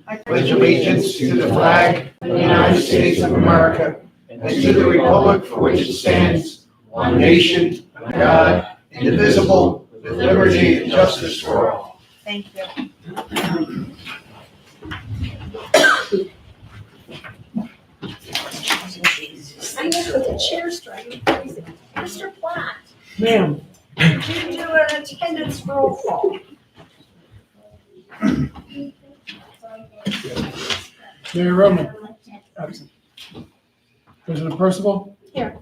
I pledge allegiance to the flag of the United States of America and to the republic for which it stands, one nation, under God, indivisible, with liberty and justice for all. Thank you. I know the chair's driving crazy. Mr. Platt, Ma'am. could you do an attendance roll call? Mayor Roman, absent. President Percival. Here.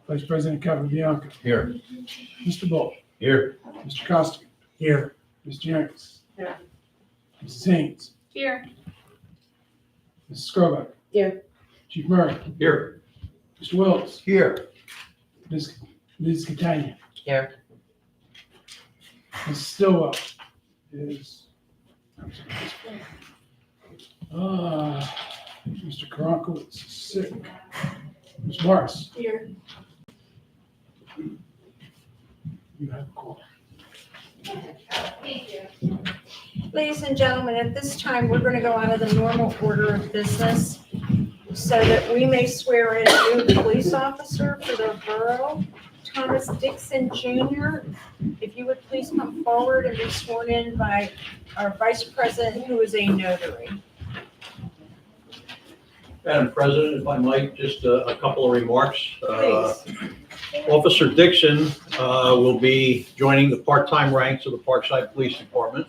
Vice President Capabianca. Here. Mr. Bull. Here. Mr. Costigan. Here. Ms. Janice. Here. Mrs. Haynes. Here. Mrs. Skrobak. Here. Chief Murray. Here. Mr. Wills. Here. Ms. Catania. Here. Mrs. Stillwell is. Mr. Karankovitz is sick. Ms. Morris. Here. You have a call. Ladies and gentlemen, at this time, we're going to go out of the normal order of business so that we may swear in a new police officer for the borough, Thomas Dixon Jr. If you would please come forward and be sworn in by our Vice President, who is a notary. Madam President, if I might, just a couple of remarks. Please. Officer Dixon will be joining the part-time ranks of the Parkside Police Department.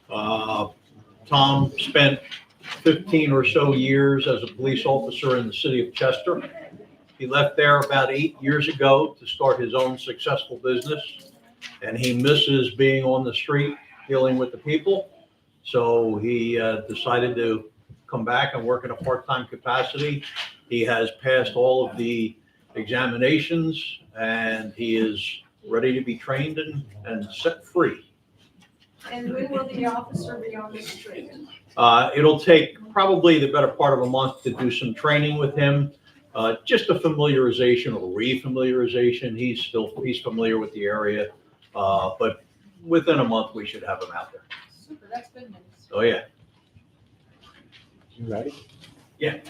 Tom spent 15 or so years as a police officer in the city of Chester. He left there about 8 years ago to start his own successful business, and he misses being on the street dealing with the people. So he decided to come back and work in a part-time capacity. He has passed all of the examinations, and he is ready to be trained and set free. And when will the officer be on the street? It'll take probably the better part of a month to do some training with him. Just a familiarization or refamiliarization. He's familiar with the area, but within a month we should have him out there. Super, that's good news. Oh yeah. You ready? Yeah.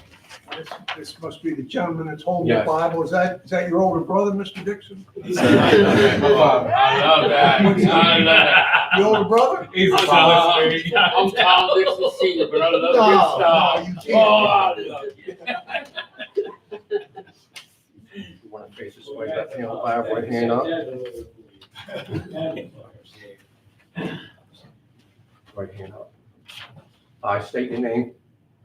This must be the gentleman that's holding the Bible. Is that your older brother, Mr. Dixon? I love that. I love that. Your older brother? He's a solid spirit. I'm Tom Dixon Senior, but I love your style. You can't. Oh, I love you. You want to face this way, left hand on the Bible, right hand up. Right hand up. I state your name.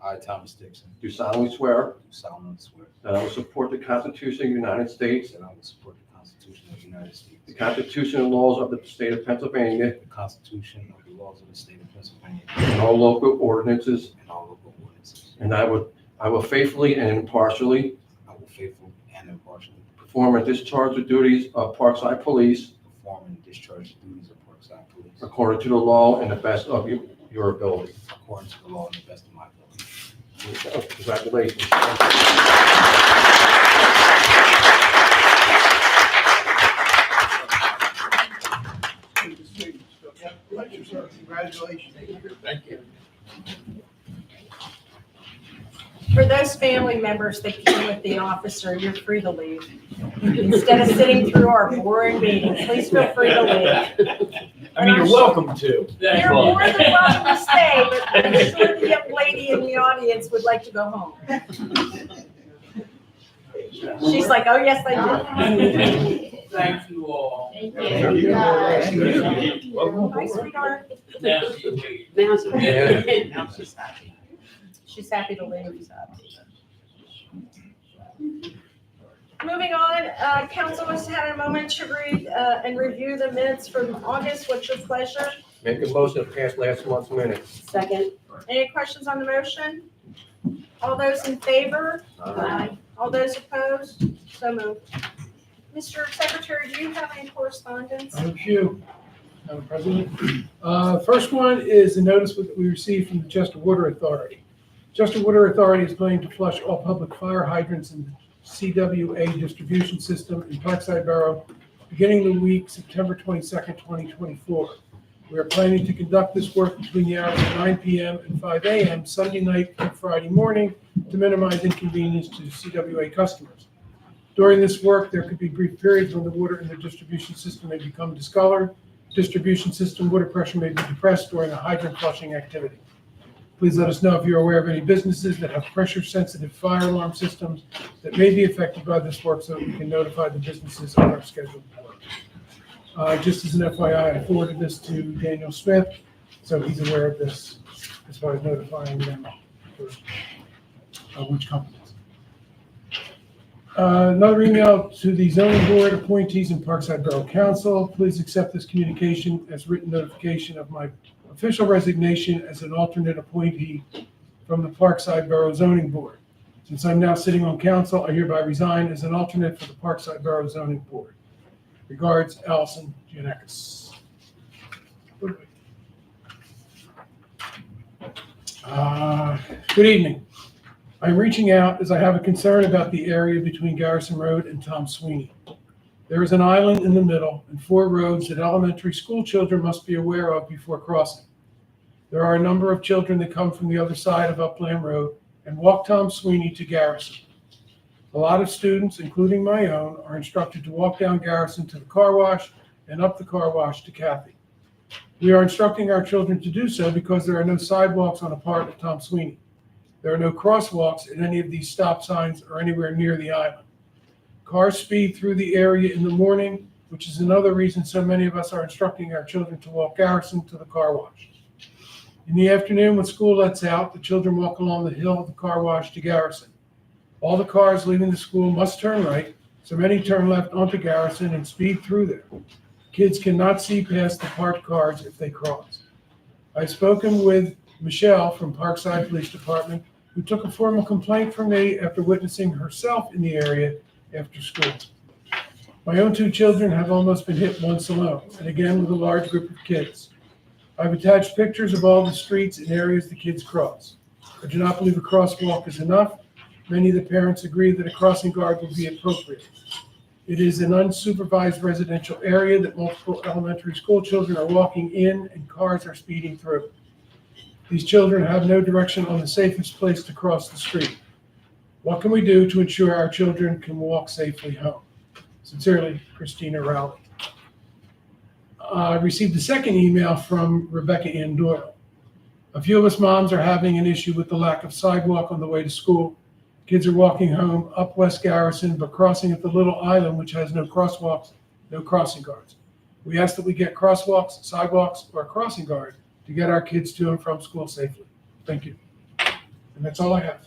I, Thomas Dixon, Do solemnly swear do solemnly swear that I will support the Constitution of the United States, that I will support the Constitution of the United States, the Constitution and laws of the state of Pennsylvania, the Constitution of the laws of the state of Pennsylvania, and all local ordinances, and all local ordinances. and I will faithfully and impartially I will faithfully and impartially perform and discharge the duties of Parkside Police perform and discharge the duties of Parkside Police according to the law and the best of your ability. according to the law and the best of my ability. Congratulations. Congratulations. Thank you. For those family members that came with the officer, you're free to leave. Instead of sitting through our boring meeting, please feel free to leave. I mean, you're welcome to. You're more than welcome to stay, but I'm sure the young lady in the audience would like to go home. She's like, oh, yes, I do. Thank you all. Thank you. Hi, sweetheart. She's happy to leave. Moving on, council has had a moment to read and review the minutes from August. What's your pleasure? Make a motion to pass last month's minutes. Second. Any questions on the motion? All those in favor? Aye. All those opposed? So moved. Mr. Secretary, do you have any correspondence? I have a few, Madam President. First one is the notice that we received from the Chester Water Authority. Chester Water Authority is planning to flush all public fire hydrants in the CWA distribution system in Parkside Borough beginning the week September 22nd, 2024. We are planning to conduct this work between the hours of 9 p.m. and 5 a.m. Sunday night and Friday morning to minimize inconvenience to CWA customers. During this work, there could be brief periods when the water in the distribution system may become discolored. Distribution system water pressure may be depressed during a hydrant flushing activity. Please let us know if you're aware of any businesses that have pressure-sensitive fire alarm systems that may be affected by this work so that we can notify the businesses on our scheduled work. Just as an FYI, I forwarded this to Daniel Smith, so he's aware of this as far as notifying them for which companies. Another email to the zoning board appointees and Parkside Borough Council. Please accept this communication as written notification of my official resignation as an alternate appointee from the Parkside Borough Zoning Board. Since I'm now sitting on council, I hereby resign as an alternate for the Parkside Borough Zoning Board. Regards, Allison Giannakis. Good evening. I'm reaching out as I have a concern about the area between Garrison Road and Tom Sweeney. There is an island in the middle and 4 roads that elementary school children must be aware of before crossing. There are a number of children that come from the other side of Upland Road and walk Tom Sweeney to Garrison. A lot of students, including my own, are instructed to walk down Garrison to the car wash and up the car wash to Kathy. We are instructing our children to do so because there are no sidewalks on a part of Tom Sweeney. There are no crosswalks at any of these stop signs or anywhere near the island. Cars speed through the area in the morning, which is another reason so many of us are instructing our children to walk Garrison to the car wash. In the afternoon, when school lets out, the children walk along the hill of the car wash to Garrison. All the cars leaving the school must turn right, so many turn left onto Garrison and speed through there. Kids cannot see past the parked cars if they cross. I've spoken with Michelle from Parkside Police Department, who took a formal complaint from me after witnessing herself in the area after school. My own 2 children have almost been hit once alone, and again with a large group of kids. I've attached pictures of all the streets and areas the kids cross. I do not believe a crosswalk is enough. Many of the parents agree that a crossing guard would be appropriate. It is an unsupervised residential area that multiple elementary school children are walking in and cars are speeding through. These children have no direction on the safest place to cross the street. What can we do to ensure our children can walk safely home? Sincerely, Christina Rowley. I received a second email from Rebecca Ann Doyle. A few of us moms are having an issue with the lack of sidewalk on the way to school. Kids are walking home up West Garrison, but crossing at the little island, which has no crosswalks, no crossing guards. We ask that we get crosswalks, sidewalks, or a crossing guard to get our kids to and from school safely. Thank you. And that's all I have.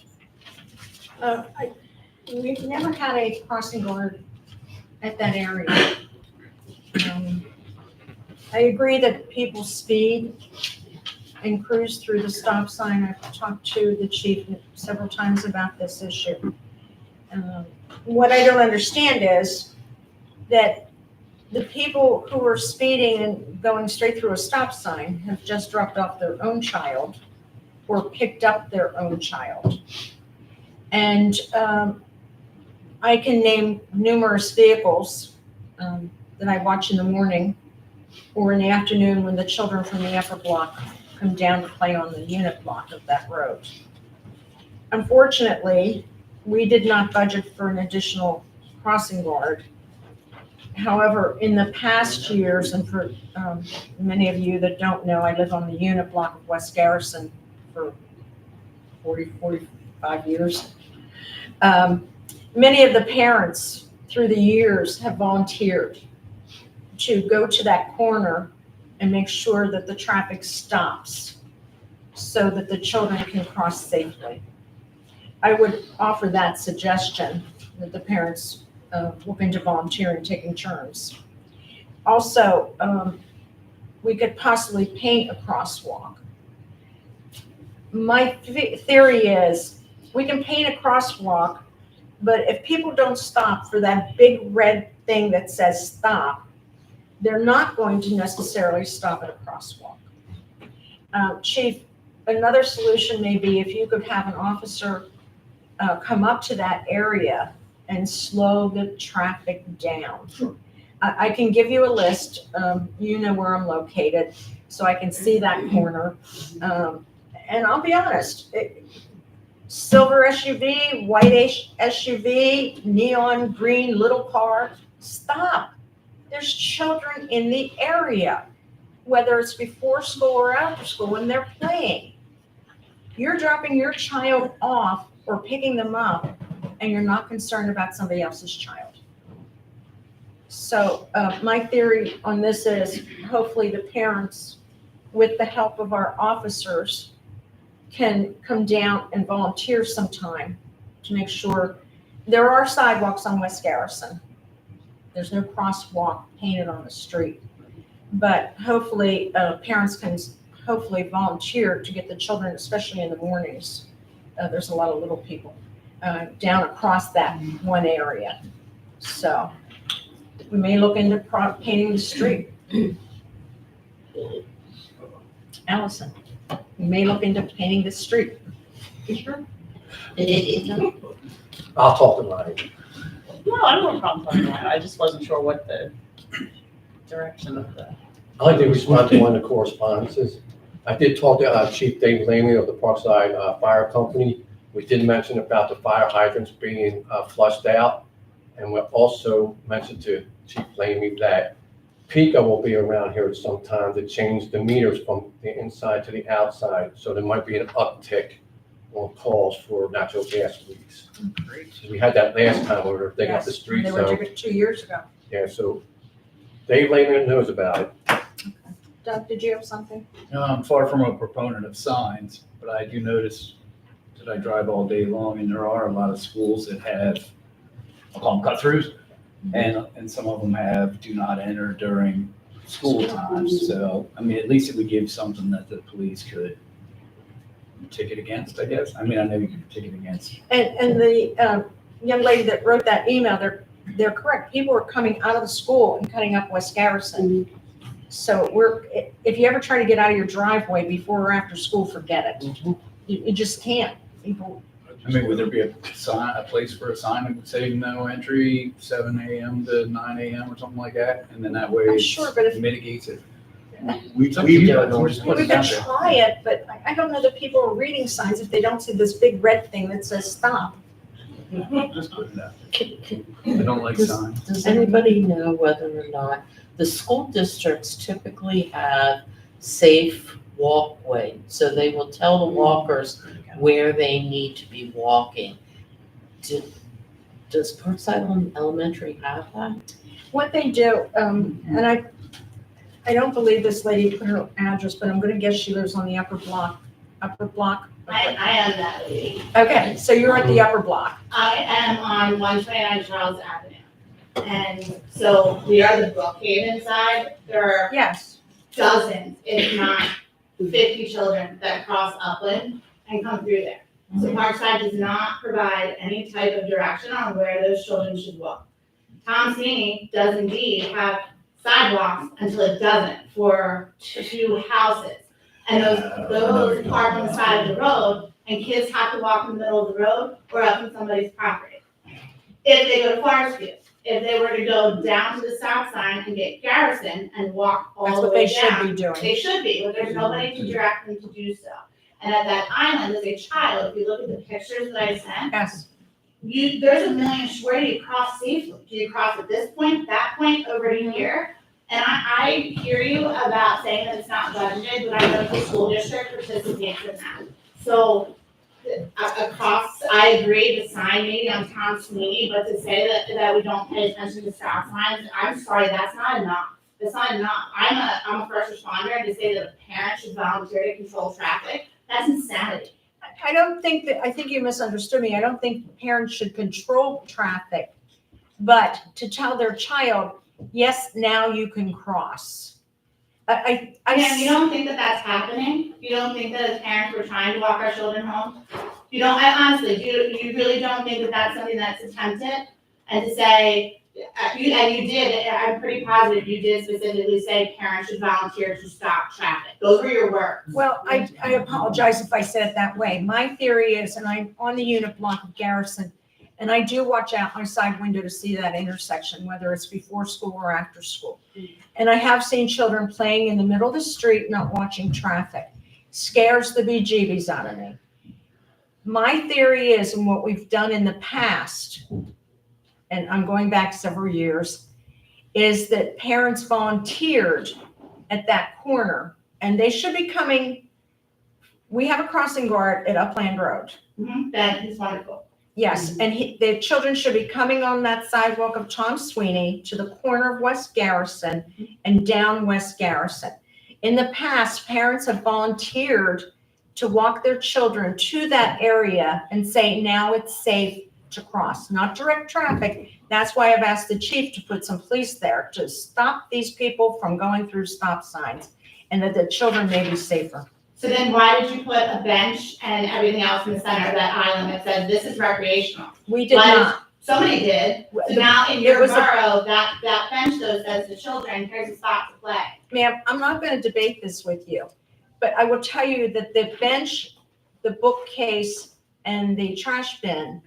We've never had a crossing guard at that area. I agree that people speed and cruise through the stop sign. I've talked to the chief several times about this issue. What I don't understand is that the people who are speeding and going straight through a stop sign have just dropped off their own child or picked up their own child. And I can name numerous vehicles that I watch in the morning or in the afternoon when the children from the upper block come down to play on the unit block of that road. Unfortunately, we did not budget for an additional crossing guard. However, in the past years, and for many of you that don't know, I live on the unit block of West Garrison for 45 years. Many of the parents through the years have volunteered to go to that corner and make sure that the traffic stops so that the children can cross safely. I would offer that suggestion that the parents look into volunteering, taking turns. Also, we could possibly paint a crosswalk. My theory is we can paint a crosswalk, but if people don't stop for that big red thing that says stop, they're not going to necessarily stop at a crosswalk. Chief, another solution may be if you could have an officer come up to that area and slow the traffic down. Sure. I can give you a list. You know where I'm located, so I can see that corner. And I'll be honest, silver SUV, white SUV, neon green little car, stop. There's children in the area, whether it's before school or after school, when they're playing. You're dropping your child off or picking them up, and you're not concerned about somebody else's child. So my theory on this is hopefully the parents, with the help of our officers, can come down and volunteer sometime to make sure there are sidewalks on West Garrison. There's no crosswalk painted on the street. But hopefully parents can hopefully volunteer to get the children, especially in the mornings. There's a lot of little people down across that one area. So we may look into painting the street. Allison, we may look into painting the street. You sure? I'll talk to Lonnie. No, I don't have a problem talking about it. I just wasn't sure what the direction of the. I'd like to respond to one of the correspondences. I did talk to Chief Dave Lamy of the Parkside Fire Company. We did mention about the fire hydrants being flushed out. And we also mentioned to Chief Lamy that PICA will be around here at some time to change the meters from the inside to the outside. So there might be an uptick on calls for natural gas leaks. We had that last time we were digging up the Yes, street. they were So, doing it 2 years ago. yeah, so Dave Lamy knows about it. Doug, did you have something? I'm far from a proponent of signs, but I do notice that I drive all day long, and there are a lot of schools that have, I'll call them cut-throughs, and some of them have do not enter during school times. So, I mean, at least it would give something that the police could ticket against, I guess. I mean, I know you can ticket against. And the young lady that wrote that email, they're correct. People are coming out of the school and cutting up West Garrison. So if you ever try to get out of your driveway before or after school, forget it. You just can't. People. I mean, would there be a place for a sign that would say no entry 7 a.m. to 9 a.m. or something like that? And then that way I'm sure, but if- it mitigates it. We Just put it We out could there. try it, but I don't know that people are reading signs if they don't see this big red thing that says stop. Just put it out there. I don't like signs. Does anybody know whether or not the school districts typically have safe walkway? So they will tell the walkers where they need to be walking. Does Parkside Elementary have that? What they do, and I don't believe this lady put her address, but I'm gonna guess she lives on the upper block. I am that lady. Okay, so you're at the upper block. I am on 129 Charles Avenue. And so we are the Brookhaven side. There are Yes. dozens, if not 50 children that cross Upland and come through there. So Parkside does not provide any type of direction on where those children should walk. Tom Sweeney does indeed have sidewalks until it doesn't for 2 houses. And those park on the side of the road, and kids have to walk in the middle of the road or up in somebody's property. If they go to Forest View, if they were to go down to the south side and get Garrison and walk That's all the what they way should down, be doing. they should be, but there's nobody to direct them to do so. And at that island, as a child, if you look at the pictures that I sent, Yes. there's a million, where do you cross safely? Do you cross at this point, that point, over here? And I hear you about saying that it's not budgeted, but I know the school district participates in that. So across, I agree, the sign maybe on Tom Sweeney, but to say that we don't pay attention to stop signs, I'm sorry, that's not enough. That's not enough. I'm a first responder, and to say that a parent should volunteer to control traffic, that's insanity. I think you misunderstood me. I don't think parents should control traffic, but to tell their child, yes, now you can cross. And you don't think that that's happening? You don't think that as parents we're trying to walk our children home? You don't, honestly, you really don't think that that's something that's attempted? And to say, you did, I'm pretty positive you did specifically say parents should volunteer to stop traffic. Those were your words. Well, I apologize if I said it that way. My theory is, and I'm on the unit block of Garrison, And I do watch out my side window to see that intersection, whether it's before school or after school. And I have seen children playing in the middle of the street, not watching traffic. Scares the bejeebies out of me. My theory is, and what we've done in the past, and I'm going back several years, is that parents volunteered at that corner, and they should be coming. We have a crossing guard at Upland Road. That is wonderful. Yes, and the children should be coming on that sidewalk of Tom Sweeney to the corner of West Garrison and down West Garrison. In the past, parents have volunteered to walk their children to that area and say, now it's safe to cross, not direct traffic. That's why I've asked the chief to put some police there to stop these people from going through stop signs, and that the children may be safer. So then why did you put a bench and everything else in the center of that island that said this is recreational? We did Why not. Somebody did. So now in It your was a- borough, that bench though says to children, here's a spot to play. Ma'am, I'm not going to debate this with you, but I will tell you that the bench, the bookcase, and the trash bin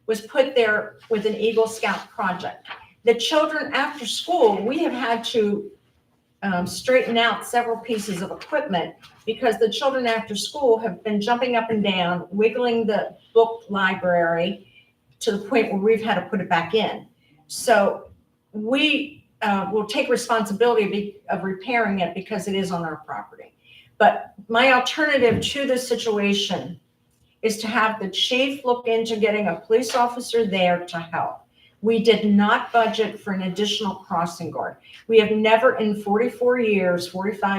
was put there with an Eagle Scout project. The children after school, we have had to straighten out several pieces of equipment because the children after school have been jumping up and down, wiggling the book library to the point where we've had to put it back in. So we will take responsibility of repairing it because it is on our property. But my alternative to this situation is to have the chief look into getting a police officer there to help. We did not budget for an additional crossing guard. We have never in 45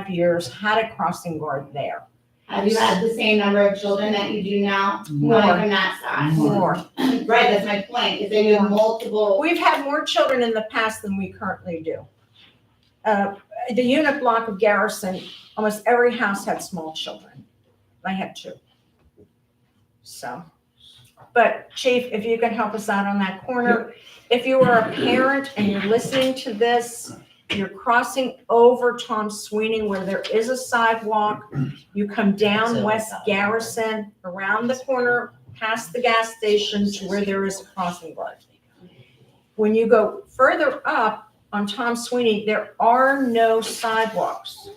years, had a crossing guard there. Have you had the same number of children that you do now, More. going from that side? More. Right, that's my point, is that you have multiple. We've had more children in the past than we currently do. The unit block of Garrison, almost every house had small children. I had 2. So, but Chief, if you can help us out on that corner, if you are a parent and you're listening to this, you're crossing over Tom Sweeney where there is a sidewalk, you come down West Garrison, around the corner, past the gas station to where there is a crossing guard. When you go further up on Tom Sweeney, there are no sidewalks.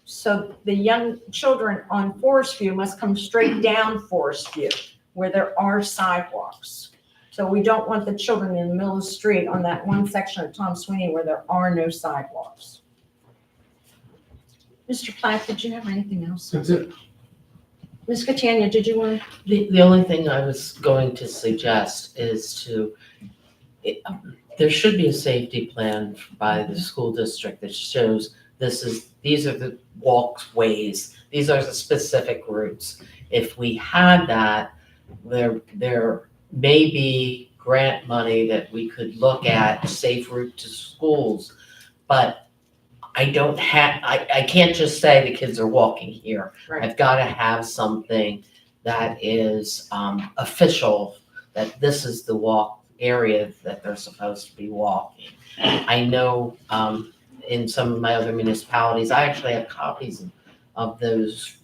So the young children on Forest View must come straight down Forest View where there are sidewalks. So we don't want the children in the middle of the street on that one section of Tom Sweeney where there are no sidewalks. Mr. Platt, did you have anything else? That's it. Ms. Catania, did you want? The only thing I was going to suggest is there should be a safety plan by the school district that shows these are the walkways, these are the specific routes. If we had that, there may be grant money that we could look at, safe route to schools, but I can't just say the kids are walking here. Right. I've got to have something that is official, that this is the walk area that they're supposed to be walking. I know in some of my other municipalities, I actually have copies of those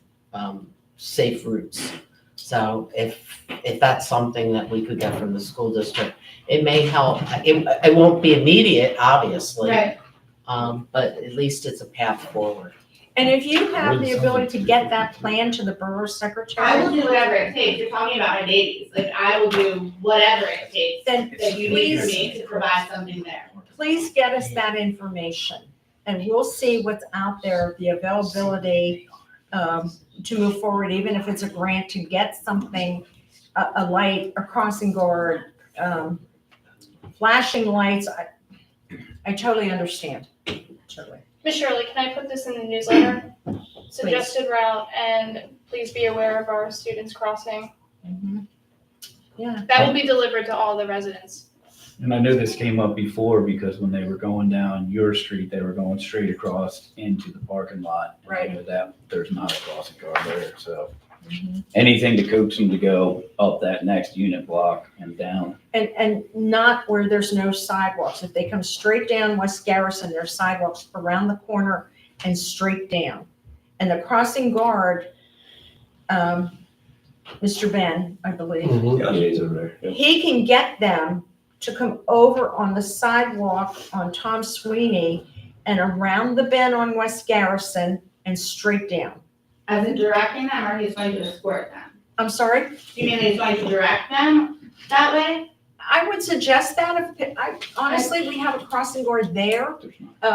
safe routes. So if that's something that we could get from the school district, it may help. It won't be immediate, obviously, Right, but at least it's a path forward. And if you have the ability to get that plan to the borough secretary. I will do whatever it takes, you're talking about my babies, like, I will do whatever it takes Then that you need for me to provide something there. please get us that information and we'll see what's out there, the availability to move forward, even if it's a grant to get something, a light, a crossing guard, flashing lights. I totally understand, totally. Ms. Shirley, can I put this in the newsletter? Suggested route, and please be aware of our students crossing. Yeah, That will be delivered to all the residents. And I know this came up before because when they were going down your street, they were going straight across into the parking lot. And Right. I know that there's not a crossing guard there, so anything to coax them to go up that next unit block and down. and not where there's no sidewalks. If they come straight down West Garrison, there's sidewalks around the corner and straight down. And the crossing guard, Mr. Ben, I believe. Mhm. He can get them to come over on the sidewalk on Tom Sweeney and around the bend on West Garrison and straight down. As in directing them, or he's going to escort them? I'm sorry? You mean he's going to direct them that way? I would suggest that honestly, we have a crossing guard there.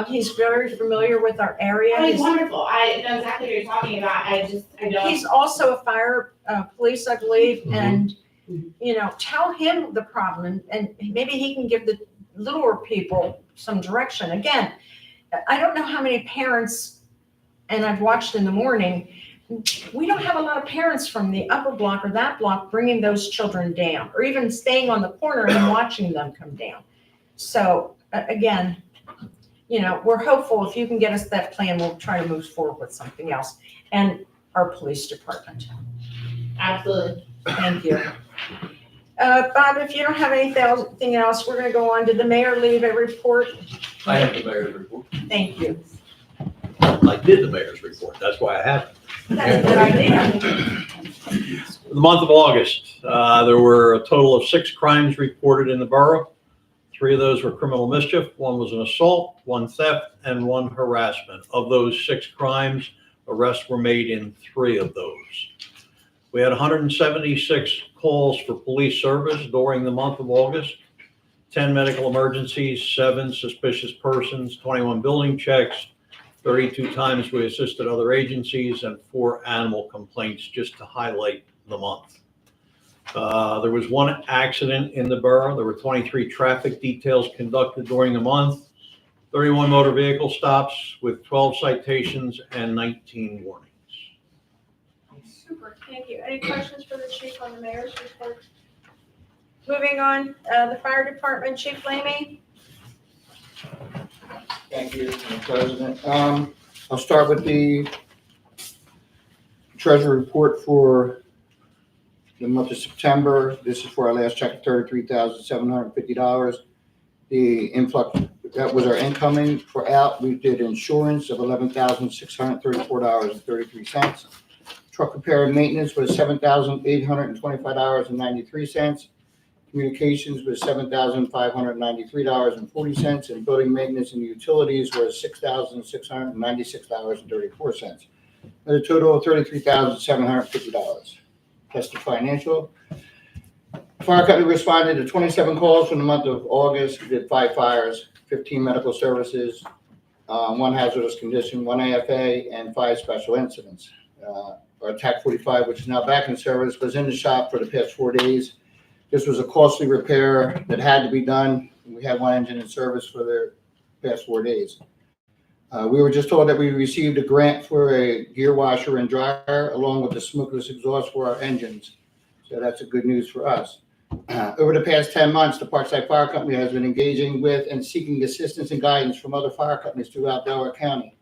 He's very familiar with our area. Oh, he's wonderful. I know exactly what you're talking about. I don't. He's also a fire police, I believe, Mhm. and, tell him the problem and maybe he can give the littler people some direction. Again, I don't know how many parents, and I've watched in the morning, we don't have a lot of parents from the upper block or that block bringing those children down, or even staying on the corner and watching them come down. So, again, we're hopeful if you can get us that plan, we'll try to move forward with something else. And our police department. Absolutely. Thank you. Bob, if you don't have anything else, we're gonna go on. Did the mayor leave a report? I have the mayor's report. Thank you. I did the mayor's report, that's why I have it. That's a good idea. The month of August, there were a total of 6 crimes reported in the borough. 3 of those were criminal mischief, 1 was an assault, 1 theft, and 1 harassment. Of those 6 crimes, arrests were made in 3 of those. We had 176 calls for police service during the month of August, 10 medical emergencies, 7 suspicious persons, 21 building checks, 32 times we assisted other agencies, and 4 animal complaints, just to highlight the month. There was 1 accident in the borough. There were 23 traffic details conducted during the month, 31 motor vehicle stops with 12 citations and 19 warnings. Super, thank you. Any questions for the chief on the mayor's report? Moving on, the fire department, Chief Lamy. Thank you, Mr. President. I'll start with the treasury report for the month of September. This is for our last check of $33,750. The influx, that was our incoming. For out, we did insurance of $11,634.33. Truck repair and maintenance was $7,825.93. Communications was $7,593.40, and building maintenance and utilities was $6,696.34. With a total of $33,750. That's the financial. Fire company responded to 27 calls from the month of August. We did 5 fires, 15 medical services, 1 hazardous condition, 1 AFA, and 5 special incidents. Our TAC 45, which is now back in service, was in the shop for the past 4 days. This was a costly repair that had to be done. We had 1 engine in service for the past 4 days. We were just told that we received a grant for a gear washer and dryer, along with the smokeless exhaust for our engines. So that's a good news for us. Over the past 10 months, the Parkside Fire Company has been engaging with and seeking assistance and guidance from other fire companies throughout Delaware County.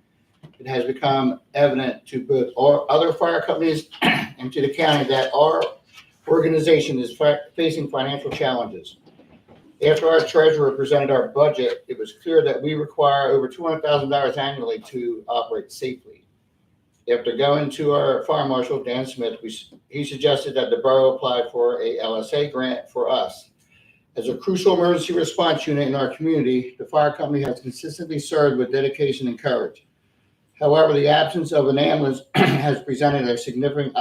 It has become evident to both our other fire companies and to the county that our organization is facing financial challenges. After our treasurer presented our budget, it was clear that we require over $200,000 annually to operate safely. After going to our fire marshal, Dan Smith, he suggested that the borough apply for a LSA grant for us. As a crucial emergency response unit in our community, the fire company has consistently served with dedication and courage. However, the absence of an ambulance has presented a significant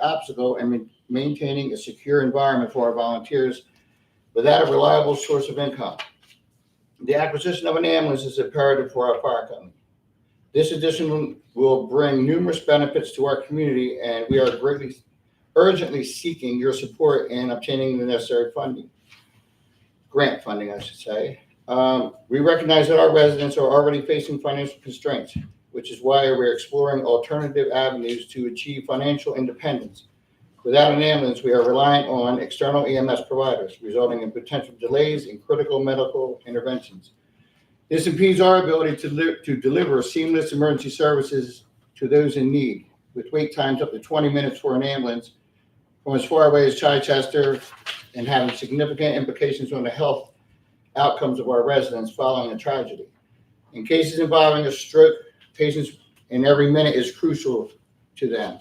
obstacle in maintaining a secure environment for our volunteers without a reliable source of income. The acquisition of an ambulance is imperative for our fire company. This addition will bring numerous benefits to our community, and we are urgently seeking your support in obtaining the necessary funding. Grant funding, I should say. We recognize that our residents are already facing financial constraints, which is why we're exploring alternative avenues to achieve financial independence. Without an ambulance, we are reliant on external EMS providers, resulting in potential delays in critical medical interventions. This impedes our ability to deliver seamless emergency services to those in need, with wait times up to 20 minutes for an ambulance from as far away as Chichester, and having significant implications on the health outcomes of our residents following a tragedy. In cases involving a stroke, patients in every minute is crucial to them.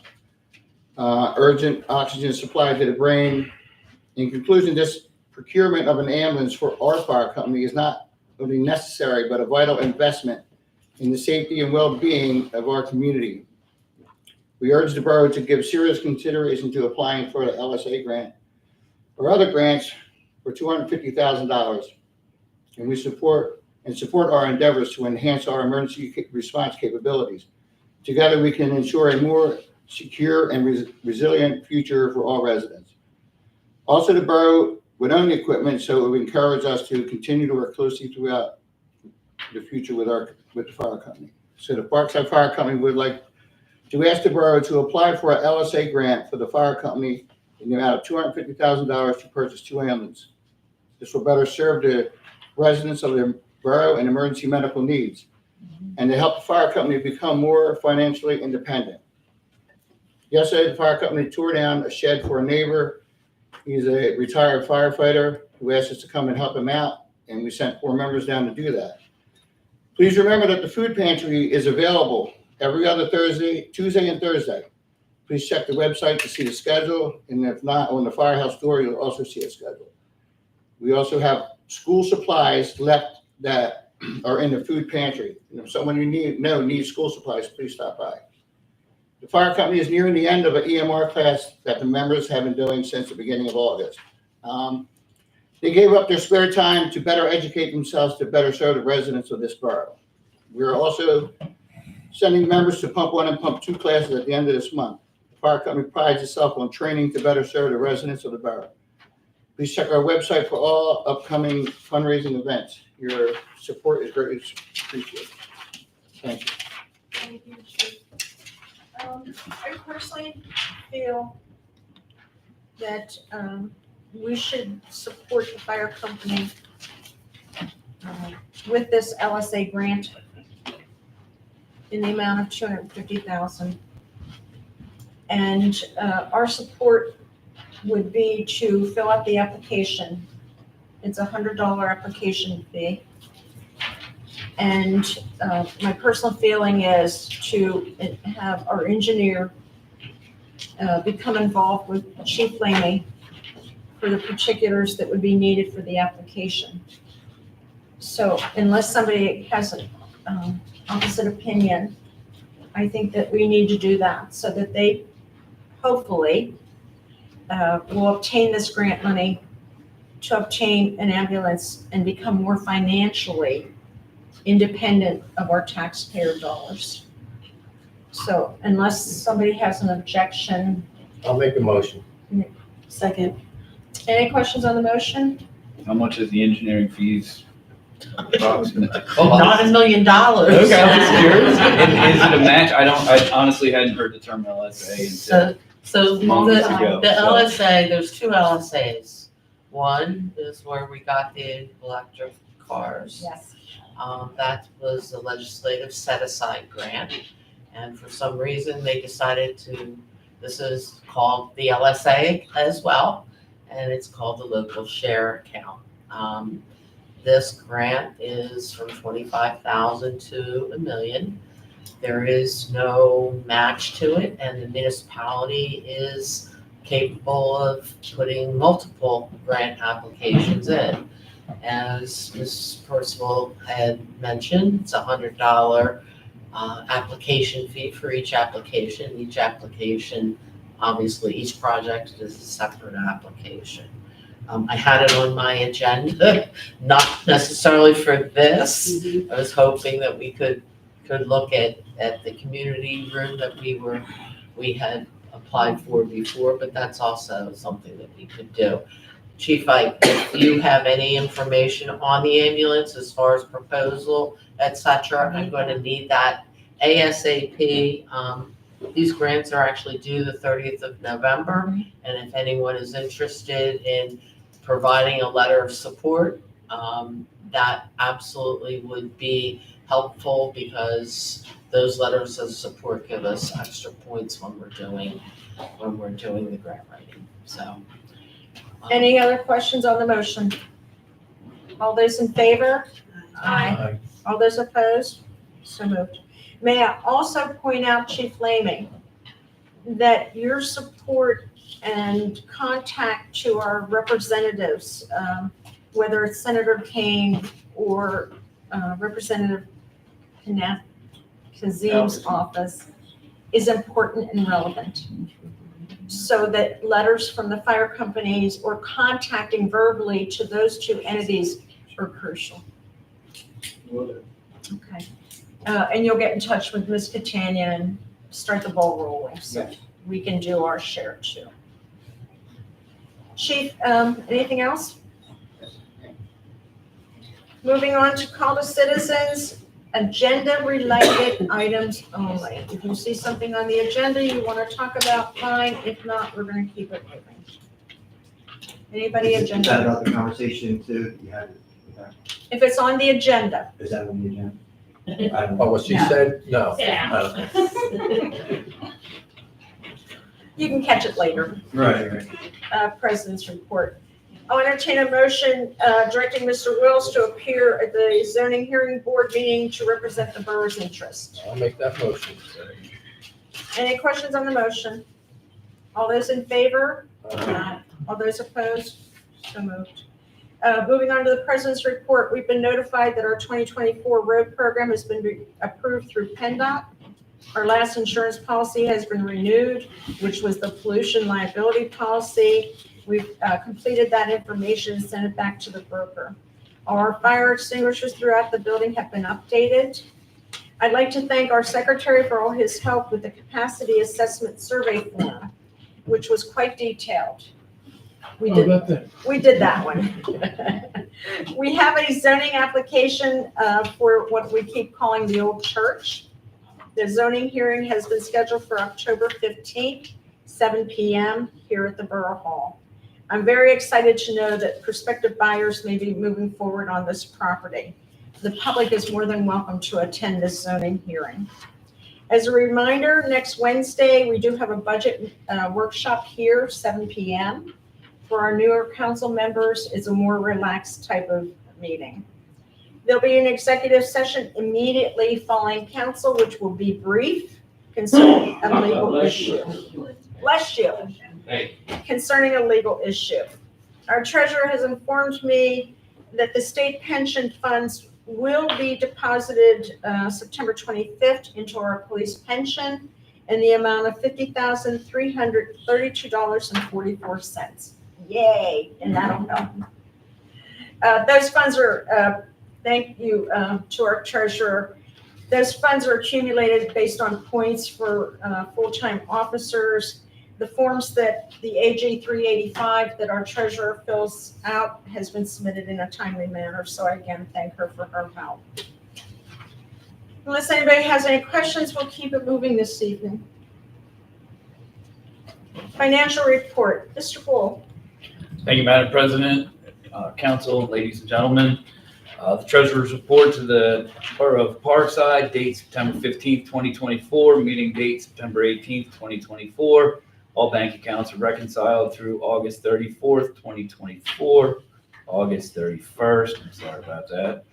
urgent oxygen supply to the brain. In conclusion, this procurement of an ambulance for our fire company is not only necessary, but a vital investment in the safety and well-being of our community. We urge the borough to give serious consideration to applying for the LSA grant or other grants for $250,000. And we support our endeavors to enhance our emergency response capabilities. Together, we can ensure a more secure and resilient future for all residents. Also, the borough would own the equipment, so it would encourage us to continue to work closely throughout the future with the fire company. So the Parkside Fire Company would like to ask the borough to apply for an LSA grant for the fire company in the amount of $250,000 to purchase 2 ambulances. This will better serve the residents of the borough and emergency medical needs, and to help the fire company become more financially independent. Yesterday, the fire company tore down a shed for a neighbor. He's a retired firefighter who asked us to come and help him out, and we sent 4 members down to do that. Please remember that the food pantry is available every other Tuesday and Thursday. Please check the website to see the schedule, and if not, on the firehouse door, you'll also see a schedule. We also have school supplies left that are in the food pantry. And if someone you needs school supplies, please stop by. The fire company is nearing the end of an EMR class that the members have been doing since the beginning of August. They gave up their spare time to better educate themselves to better serve the residents of this borough. We are also sending members to Pump 1 and Pump 2 classes at the end of this month. The fire company prides itself on training to better serve the residents of the borough. Please check our website for all upcoming fundraising events. Your support is greatly appreciated. Thank you. Thank you, Chief. I personally feel that we should support the fire company with this LSA grant in the amount of $250,000. And our support would be to fill out the application. It's a $100 application fee. And my personal feeling is to have our engineer become involved with Chief Lamey for the particulars that would be needed for the application. So unless somebody has an opposite opinion, I think that we need to do that so that they hopefully will obtain this grant money to obtain an ambulance and become more financially independent of our taxpayer dollars. So unless somebody has an objection. I'll make the motion. Second. Any questions on the motion? How much is the engineering fees approximately? Not $1 million. Okay, I was curious. Is it a match? I honestly hadn't heard the term LSA until So months ago. the so- LSA, there's 2 LSAs. One is where we got the electric cars. Yes. That was a legislative set-aside grant. And for some reason, they decided this is called the LSA as well, and it's called the local share account. This grant is from $25,000 to $1 million. There is no match to it, and the municipality is capable of putting multiple grant applications in. As Ms. Percival had mentioned, it's a $100 application fee for each application. Each application, obviously, each project is a separate application. I had it on my agenda, not necessarily for this. I was hoping that we could look at the community room that we had applied for before, but that's also something that we could do. Chief, if you have any information on the ambulance as far as proposal, et cetera, I'm going to need that ASAP. These grants are actually due the 30th of November, and if anyone is interested in providing a letter of support, that absolutely would be helpful, because those letters of support give us extra points when we're doing the grant writing. So. Any other questions on the motion? All those in favor? Aye. All those opposed? So moved. May I also point out, Chief Lamey, that your support and contact to our representatives, whether it's Senator Kane or Representative Kazim's office, is important and relevant. So that letters from the fire companies or contacting verbally to those two entities are crucial. Okay. And you'll get in touch with Ms. Catania and start the ball rolling, so we can do our share too. Chief, anything else? Moving on to call to citizens, agenda-related items only. If you see something on the agenda you want to talk about, fine. If not, we're going to keep it moving. Anybody Is that agenda? about the conversation too? You had, If it's on the agenda, is that on the agenda? I don't Oh, know. what she said? No. Yeah. you can catch it later. Right. President's report. I'll entertain a motion directing Mr. Wills to appear at the zoning hearing board meeting to represent the borough's interest. I'll make that motion. Any questions on the motion? All those in favor? All those opposed? So moved. Moving on to the president's report, we've been notified that our 2024 road program has been approved through PennDOT. Our last insurance policy has been renewed, which was the pollution liability policy. We've completed that information and sent it back to the broker. Our fire extinguishers throughout the building have been updated. I'd like to thank our secretary for all his help with the capacity assessment survey form, which was quite detailed. We Oh, did about that. we did that one. We have a zoning application for what we keep calling the old church. The zoning hearing has been scheduled for October 15th, 7 p.m. here at the Borough Hall. I'm very excited to know that prospective buyers may be moving forward on this property. The public is more than welcome to attend this zoning hearing. As a reminder, next Wednesday, we do have a budget workshop here, 7 p.m. For our newer council members, it's a more relaxed type of meeting. There'll be an executive session immediately following council, which will be brief concerning a legal issue. Bless you. Concerning a legal issue. Our treasurer has informed me that the state pension funds will be deposited September 25th into our police pension in the amount of $50,332.44. Yay, and that'll help. Those funds are, thank you to our treasurer. Those funds are accumulated based on points for full-time officers. The forms that the AG 385 that our treasurer fills out has been submitted in a timely manner. So I again thank her for her help. Unless anybody has any questions, we'll keep it moving this evening. Financial report, Mr. Bull. Thank you, Madam President, Council, ladies and gentlemen. The Treasurer's report to the Borough of Parkside, date September 15th, 2024, meeting date September 18th, 2024. All bank accounts are reconciled through August 34th, 2024, August 31st, I'm sorry about that,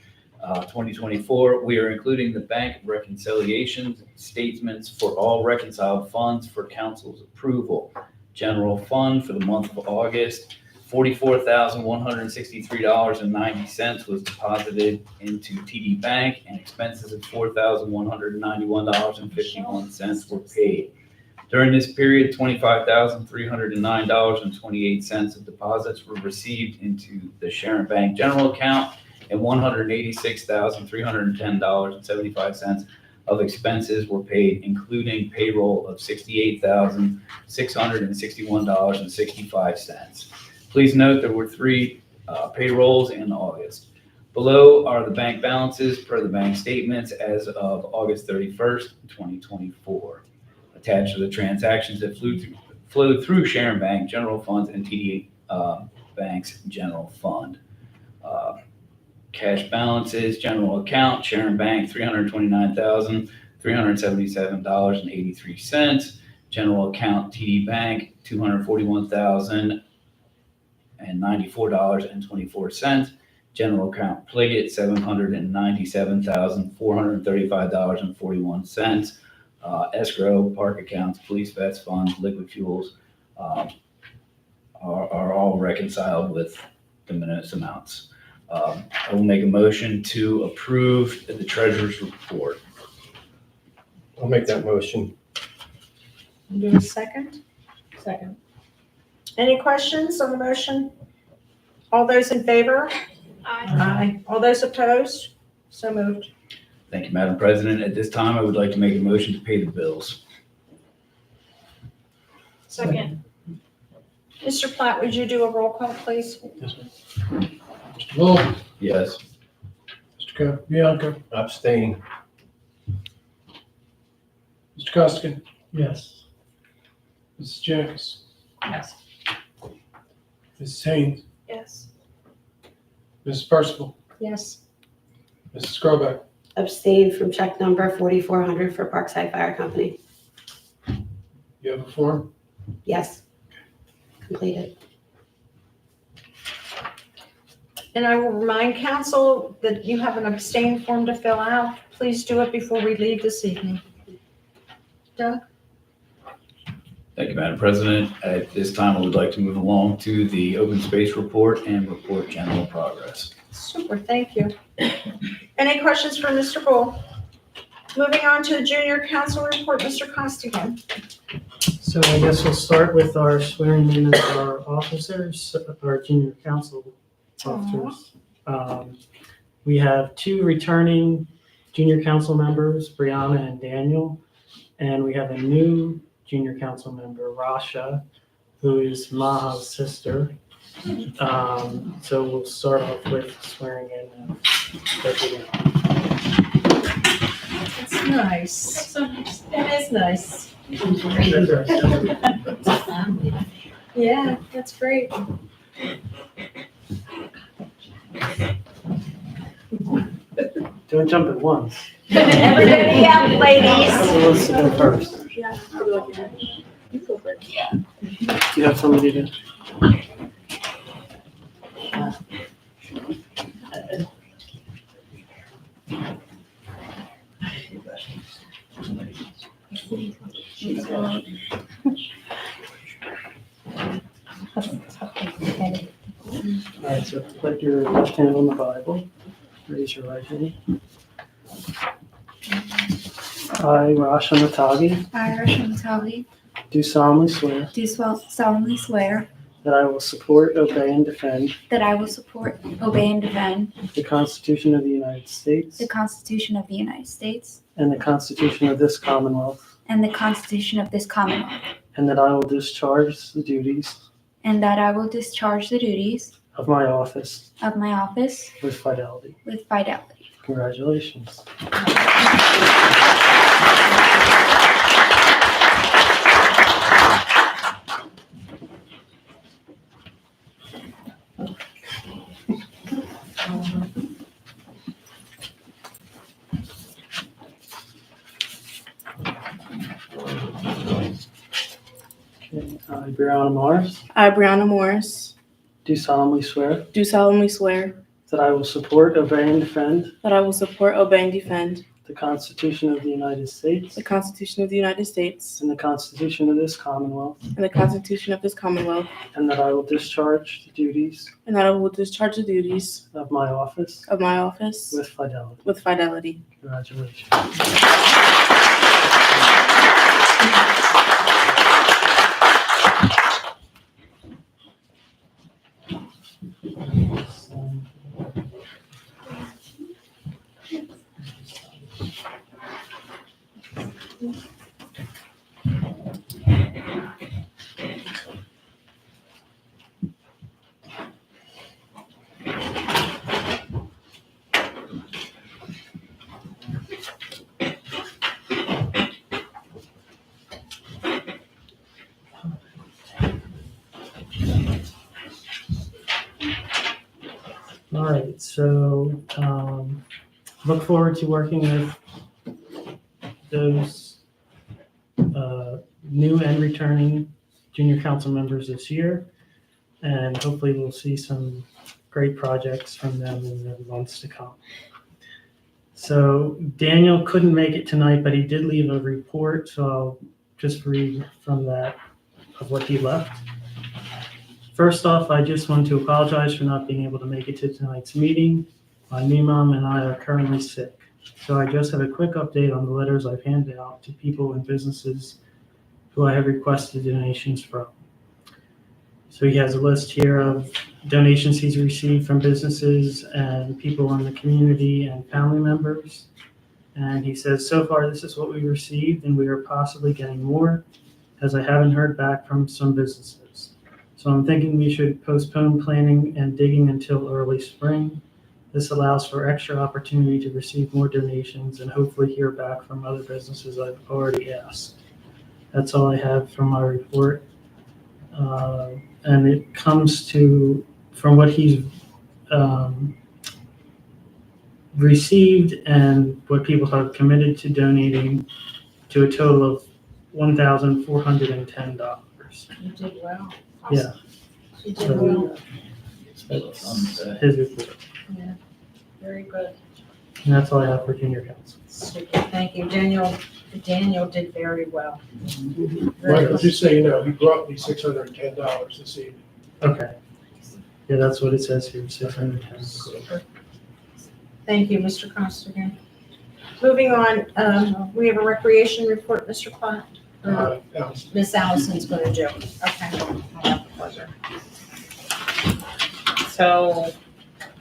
2024. We are including the bank reconciliations statements for all reconciled funds for council's approval. General fund for the month of August, $44,163.90 was deposited into TD Bank, and expenses of $4,191.51 were paid. During this period, $25,309.28 of deposits were received into the Sharon Bank general account, and $186,310.75 of expenses were paid, including payroll of $68,661.65. Please note there were 3 payrolls in August. Below are the bank balances per the bank statements as of August 31st, 2024. Attached to the transactions that flowed through Sharon Bank general funds and TD Bank's general fund. Cash balances, general account, Sharon Bank, $329,377.83. General account, TD Bank, $241,094.24. General account, Pliget, $797,435.41. escrow, park accounts, police vets, funds, liquid fuels, are all reconciled with the minutes amounts. I will make a motion to approve the treasurer's report. I'll make that motion. Do a second? Second. Any questions on the motion? All those in favor? Aye. All those opposed? So moved. Thank you, Madam President. At this time, I would like to make a motion to pay the bills. Second. Mr. Platt, would you do a roll call, please? Mr. Volk, Yes. Mr. Bianca, Abstain. Mr. Costigan, Yes. Mrs. Jackson, Yes. Mrs. Haynes, Yes. Mrs. Percival, Yes. Mrs. Scroback, Abstain from check number 4400 for Parkside Fire Company. you have a form? Yes. Completed. And I will remind council that you have an abstain form to fill out. Please do it before we leave this evening. Doug? Thank you, Madam President. At this time, I would like to move along to the open space report and report general progress. Super, thank you. Any questions for Mr. Bull? Moving on to the junior council report, Mr. Costigan. So I guess we'll start with our swearing in of our officers, our junior council officers. We have 2 returning junior council members, Brianna and Daniel. And we have a new junior council member, Rasha, who is Maha's sister. So we'll start off with swearing in President. That's nice. That is nice. Yeah, that's great. Don't jump at once. Everybody out, ladies. Who wants to go first? Do you have somebody to? All right, so put your left hand on the Bible. Raise your right hand. I, Rasha Natagi, I, Rashmi Tali, do solemnly swear do solemnly swear that I will support, obey, and defend that I will support, obey, and defend the Constitution of the United States the Constitution of the United States and the Constitution of this Commonwealth, and the Constitution of this Commonwealth, and that I will discharge the duties and that I will discharge the duties of my office of my office with fidelity. with fidelity. Congratulations. Okay, I, Brianna Morris, I, Brianna Morris, do solemnly swear do solemnly swear that I will support, obey, and defend that I will support, obey, and defend the Constitution of the United States the Constitution of the United States and the Constitution of this Commonwealth, and the Constitution of this Commonwealth, and that I will discharge the duties and that I will discharge the duties of my office of my office with fidelity. with fidelity. Congratulations. All right, so look forward to working with those new and returning junior council members this year. And hopefully we'll see some great projects from them in the months to come. So Daniel couldn't make it tonight, but he did leave a report, so I'll just read from that of what he left. First off, I just want to apologize for not being able to make it to tonight's meeting. My new mom and I are currently sick, so I just have a quick update on the letters I've handed out to people and businesses who I have requested donations from. So he has a list here of donations he's received from businesses and people in the community and family members. And he says, so far, this is what we received, and we are possibly getting more, as I haven't heard back from some businesses. So I'm thinking we should postpone planning and digging until early spring. This allows for extra opportunity to receive more donations and hopefully hear back from other businesses I've already asked. That's all I have from my report. And it comes to, from what he's received and what people have committed to donating, to a total of $1,410. You did well. Yeah. You did well. His report. Yeah, very good. And that's all I have for junior council. Super, thank you. Daniel did very well. Very Michael, good. just so you know, he brought me $610 this evening. Okay. Yeah, that's what it says here, 610. Thank you, Mr. Costigan. Moving on, we have a recreation report, Mr. Platt. Allison. Miss Allison's going to do. Okay. I'll have the pleasure. So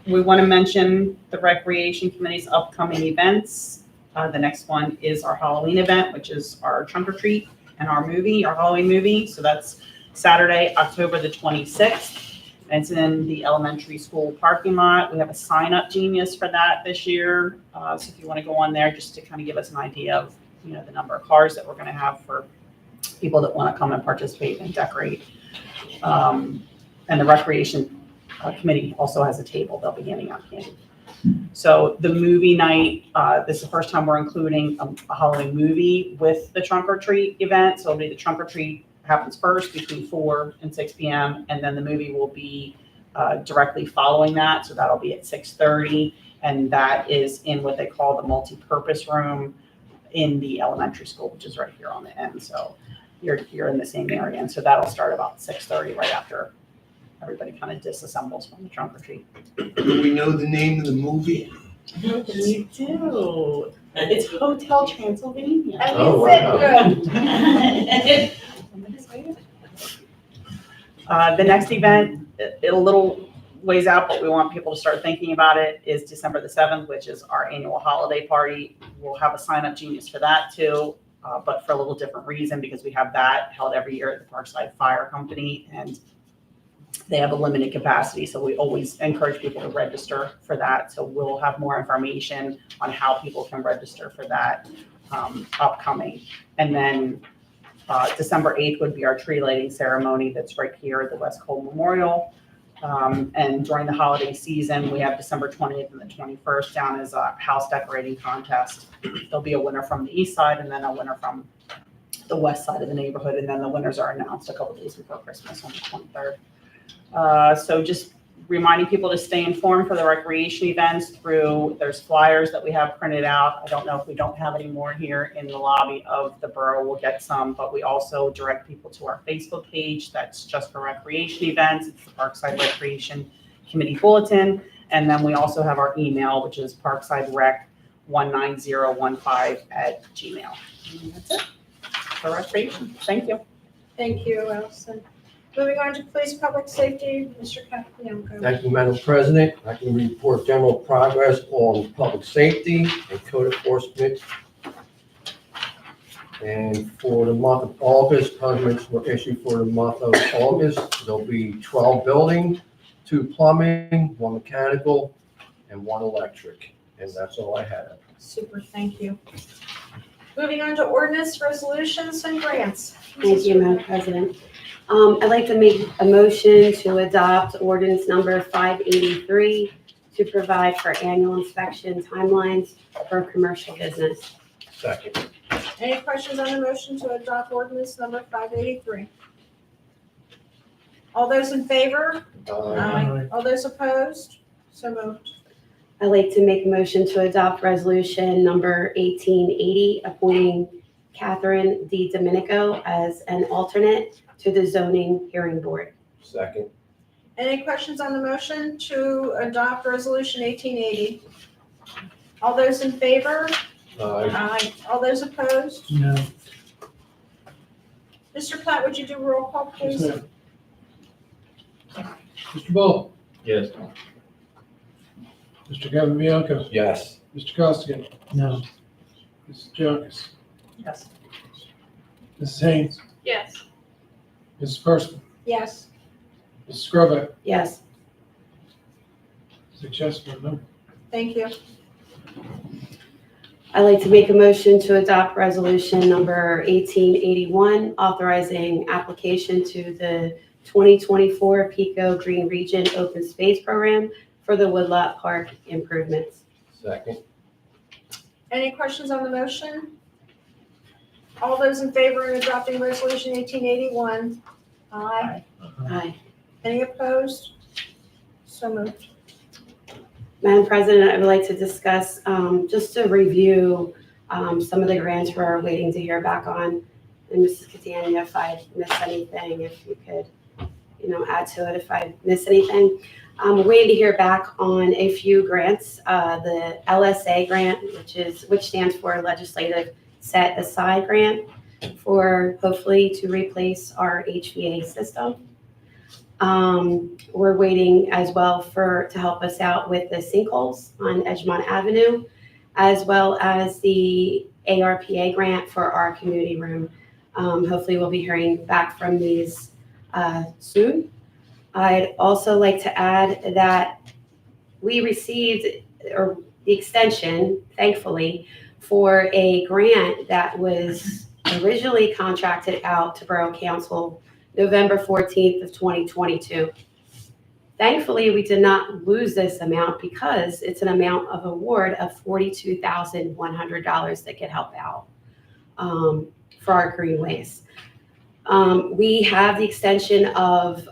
we want to mention the Recreation Committee's upcoming events. The next one is our Halloween event, which is our trunk or treat and our Halloween movie. So that's Saturday, October the 26th. And it's in the elementary school parking lot. We have a sign-up genius for that this year. So if you want to go on there, just to kind of give us an idea of, the number of cars that we're going to have for people that want to come and participate and decorate. And the Recreation Committee also has a table. They'll be handing out candy. So the movie night, this is the first time we're including a Halloween movie with the trunk or treat event. So it'll be the trunk or treat happens first between 4 and 6 p.m. And then the movie will be directly following that. So that'll be at 6:30. And that is in what they call the multi-purpose room in the elementary school, which is right here on the end. So you're in the same area. And so that'll start about 6:30 right after everybody kind of disassembles from the trunk or treat. Do we know the name of the movie? We do. It's Hotel Transylvania. Oh, wow. The next event, a little ways out, but we want people to start thinking about it, is December the 7th, which is our annual holiday party. We'll have a sign-up genius for that too, but for a little different reason, because we have that held every year at the Parkside Fire Company, and they have a limited capacity. So we always encourage people to register for that. So we'll have more information on how people can register for that upcoming. And then December 8th would be our tree lighting ceremony that's right here at the West Cole Memorial. And during the holiday season, we have December 20th and the 21st down as a house decorating contest. There'll be a winner from the east side and then a winner from the west side of the neighborhood. And then the winners are announced a couple days before Christmas on the 23rd. So just reminding people to stay informed for the recreation events there's flyers that we have printed out. I don't know if we don't have any more here in the lobby of the borough. We'll get some, but we also direct people to our Facebook page. That's just for recreation events. It's the Parkside Recreation Committee Bulletin. And then we also have our email, which is parksiderec19015@gmail. And that's it for recreation. Thank you. Thank you, Allison. Moving on to police public safety, Mr. Capabianco. Thank you, Madam President. I can report general progress on public safety and code enforcement. And for the month of August, permits were issued for the month of August. There'll be 12 building, 2 plumbing, 1 mechanical, and 1 electric. And that's all I have. Super, thank you. Moving on to ordinance, resolutions, and grants. Thank you, Madam President. I'd like to make a motion to adopt ordinance number 583 to provide for annual inspection timelines for commercial business. Second. Any questions on the motion to adopt ordinance number 583? All those in favor? Aye. All those opposed? So moved. I'd like to make a motion to adopt resolution number 1880, appointing Catherine D. Domenico as an alternate to the zoning hearing board. Second. Any questions on the motion to adopt resolution 1880? All those in favor? Aye. All those opposed? No. Mr. Platt, would you do roll call, Yes, please? ma'am. Mr. Bull, Yes. Mr. Capabianco, Yes. Mr. Costigan, No. Mrs. Jones, Yes. Mrs. Haynes, Yes. Mrs. Persimmon, Yes. Mrs. Scrubback, Yes. 6 yes, 1 no. Thank you. I'd like to make a motion to adopt resolution number 1881, authorizing application to the 2024 PICO Green Region Open Space Program for the Woodlot Park improvements. Second. Any questions on the motion? All those in favor of adopting resolution 1881? Aye. Aye. Any opposed? So moved. Madam President, I would like to discuss, just to review some of the grants we're waiting to hear back on. And Mrs. Catania, if I missed anything, if you could, add to it if I miss anything. I'm waiting to hear back on a few grants. The LSA grant, which stands for Legislative Set Aside Grant, for hopefully to replace our HVA system. We're waiting as well to help us out with the sinkholes on Edgemont Avenue, as well as the ARPA grant for our community room. Hopefully we'll be hearing back from these soon. I'd also like to add that we received the extension, thankfully, for a grant that was originally contracted out to Borough Council November 14th of 2022. Thankfully, we did not lose this amount because it's an amount of award of $42,100 that could help out for our greenways. We have the extension of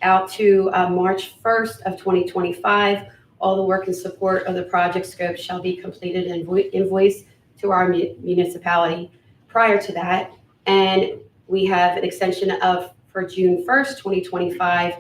out to March 1st of 2025. All the work and support of the project scope shall be completed and invoiced to our municipality prior to that. And we have an extension for June 1st, 2025.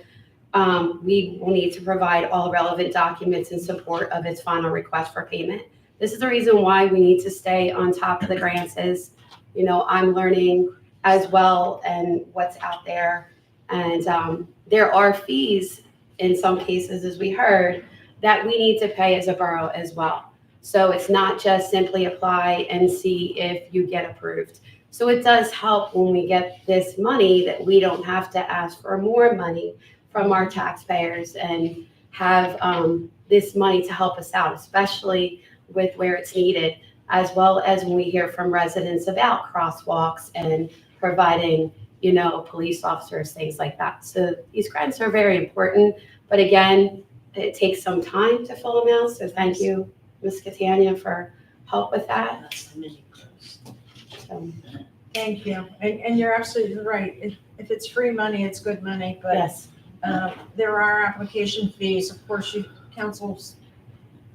We will need to provide all relevant documents in support of its final request for payment. This is the reason why we need to stay on top of the grants is, I'm learning as well and what's out there. And there are fees in some cases, as we heard, that we need to pay as a borough as well. So it's not just simply apply and see if you get approved. So it does help when we get this money that we don't have to ask for more money from our taxpayers and have this money to help us out, especially with where it's needed, as well as when we hear from residents about crosswalks and providing, police officers, things like that. So these grants are very important, but again, it takes some time to fill them out. So thank you, Ms. Catania, for help with that. So, Thank you. And you're absolutely right. If it's free money, it's good money, but yes. There are application fees. Of course, council's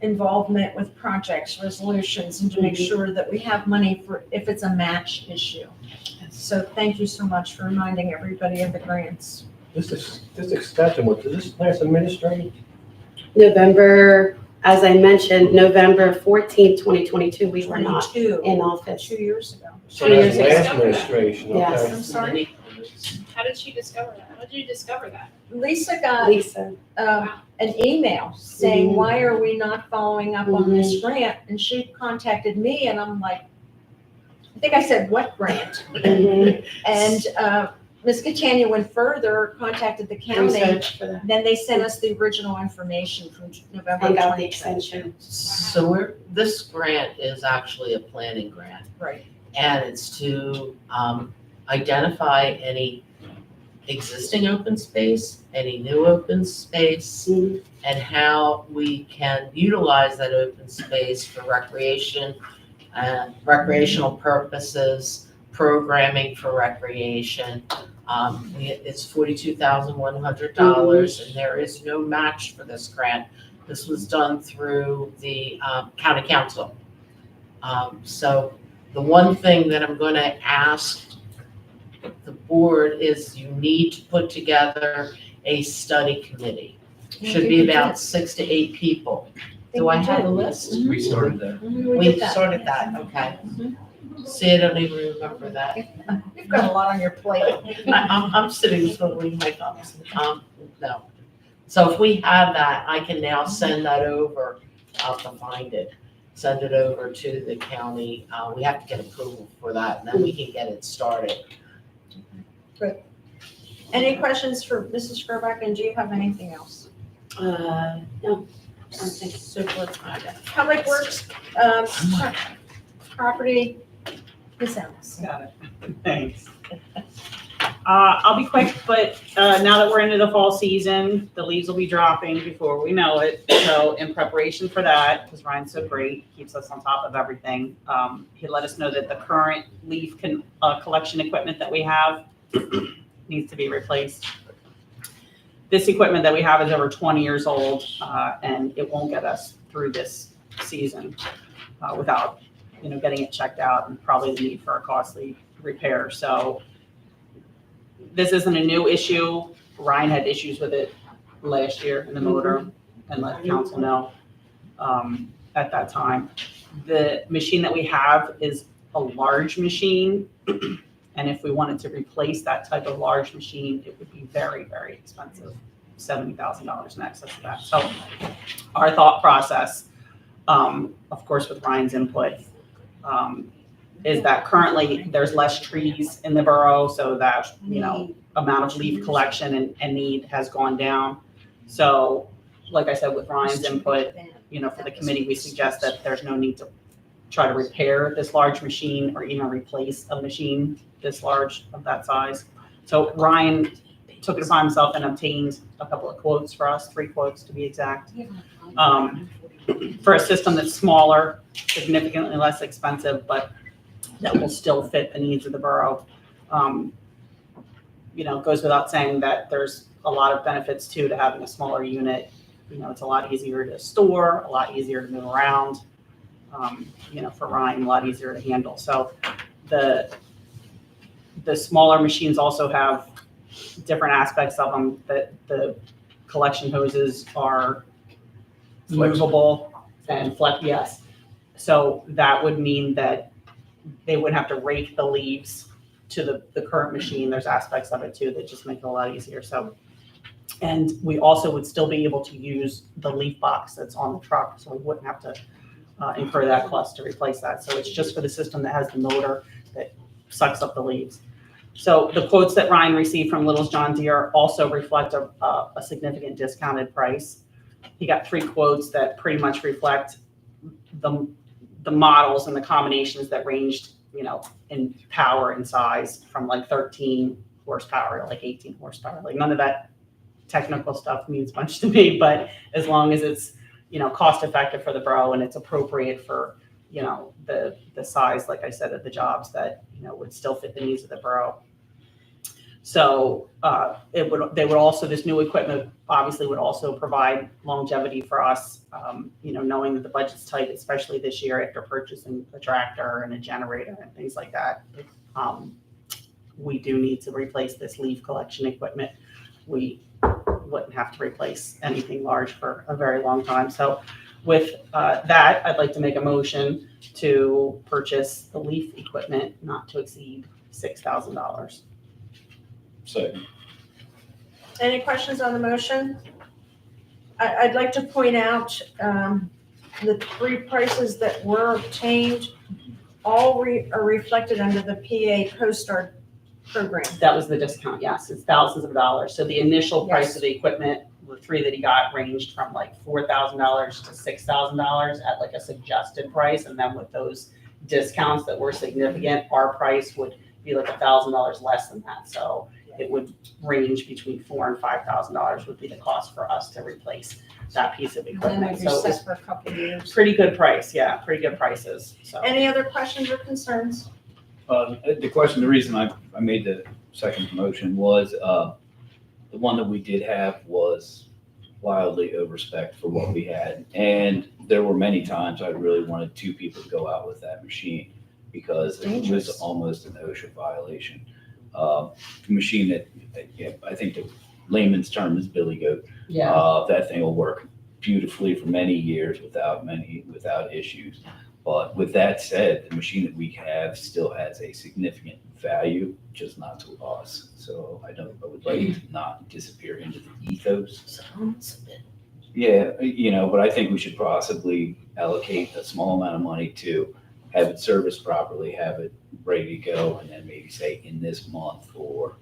involvement with projects, resolutions, and to make sure that we have money for if it's a match issue. So thank you so much for reminding everybody of the grants. This extension, does this last administrative? November, as I mentioned, November 14th, 2022, we were not in office. 2 years ago. So that's the last administration, Yes. okay? I'm sorry. How did she discover that? How did you discover that? Lisa got Lisa. an email saying, Mhm. why are we not following up on this grant? And she contacted me and I'm like, I think I said, what grant? Mhm. And Ms. Catania went further, contacted the county. Research for that. Then they sent us the original information from November And got the 2020. extension. So this grant is actually a planning grant, Right. and it's to identify any existing open space, any new open space, Mhm. and how we can utilize that open space for recreation, recreational purposes, programming for recreation. It's $42,100, and there is no match for this grant. This was done through the county council. So the one thing that I'm going to ask the board is you need to put together a study committee. Should be about 6 to 8 people. Do I have a list? We started that. We started that, okay. See, I don't even remember that. You've got a lot on your plate. I'm sitting twiddling my thumbs. No. So if we have that, I can now send that over, I'll have to find it, send it over to the county. We have to get approval for that, and then we can get it started. Any questions for Mrs. Skrobak, and do you have anything else? No. Super. Public Works, property, Ms. Ellis. Got it. Thanks. I'll be quick, but now that we're into the fall season, the leaves will be dropping before we know it. So in preparation for that, because Ryan's so great, keeps us on top of everything, he let us know that the current leaf collection equipment that we have needs to be replaced. This equipment that we have is over 20 years old, and it won't get us through this season without, getting it checked out and probably the need for a costly repair. So this isn't a new issue. Ryan had issues with it last year in the motor and let the council know at that time. The machine that we have is a large machine. And if we wanted to replace that type of large machine, it would be very, very expensive, $70,000 in excess of that. So our thought process, of course, with Ryan's input, is that currently there's less trees in the borough, so that, amount of leaf collection and need has gone down. So, like I said, with Ryan's input, for the committee, we suggest that there's no need to try to repair this large machine or even replace a machine this large of that size. So Ryan took it upon himself and obtained a couple of quotes for us, 3 quotes to be exact, for a system that's smaller, significantly less expensive, but that will still fit the needs of the borough. It goes without saying that there's a lot of benefits too to having a smaller unit. It's a lot easier to store, a lot easier to move around. For Ryan, a lot easier to handle. So the smaller machines also have different aspects of them, that the collection hoses are movable and yes. So that would mean that they would have to rake the leaves to the current machine. There's aspects of it too that just make it a lot easier. So, and we also would still be able to use the leaf box that's on the truck, so we wouldn't have to incur that cost to replace that. So it's just for the system that has the motor that sucks up the leaves. So the quotes that Ryan received from Little's John Deere also reflect a significant discounted price. He got 3 quotes that pretty much reflect the models and the combinations that ranged, in power and size from like 13 horsepower to like 18 horsepower. Like none of that technical stuff means much to me, but as long as it's, cost effective for the borough and it's appropriate for, the size, like I said, of the jobs that, would still fit the needs of the borough. So this new equipment obviously would also provide longevity for us, knowing that the budget's tight, especially this year after purchasing a tractor and a generator and things like that. We do need to replace this leaf collection equipment. We wouldn't have to replace anything large for a very long time. So with that, I'd like to make a motion to purchase the leaf equipment not to exceed $6,000. Second. Any questions on the motion? I'd like to point out the 3 prices that were obtained all are reflected under the PA CoStar program. That was the discount, yes, it's thousands of dollars. So the initial price of the equipment, the 3 that he got ranged from like $4,000 to $6,000 at like a suggested price. And then with those discounts that were significant, our price would be like $1,000 less than that. So it would range between $4,000 and $5,000 would be the cost for us to replace that piece of equipment. So it's for a couple of years. pretty good price, yeah, pretty good prices. So Any other questions or concerns? The reason I made the second motion was, the one that we did have was wildly overspec for what we had. And there were many times I really wanted two people to go out with that machine because it was Dangerous. almost an OSHA violation. The machine that, I think the layman's term is billy goat. That thing will work beautifully for many years without issues. But with that said, the machine that we have still has a significant value, just not to us. So I would like it to not disappear into the ethos. Yeah, but I think we should possibly allocate a small amount of money to have it serviced properly, have it ready to go, and then maybe say in this month or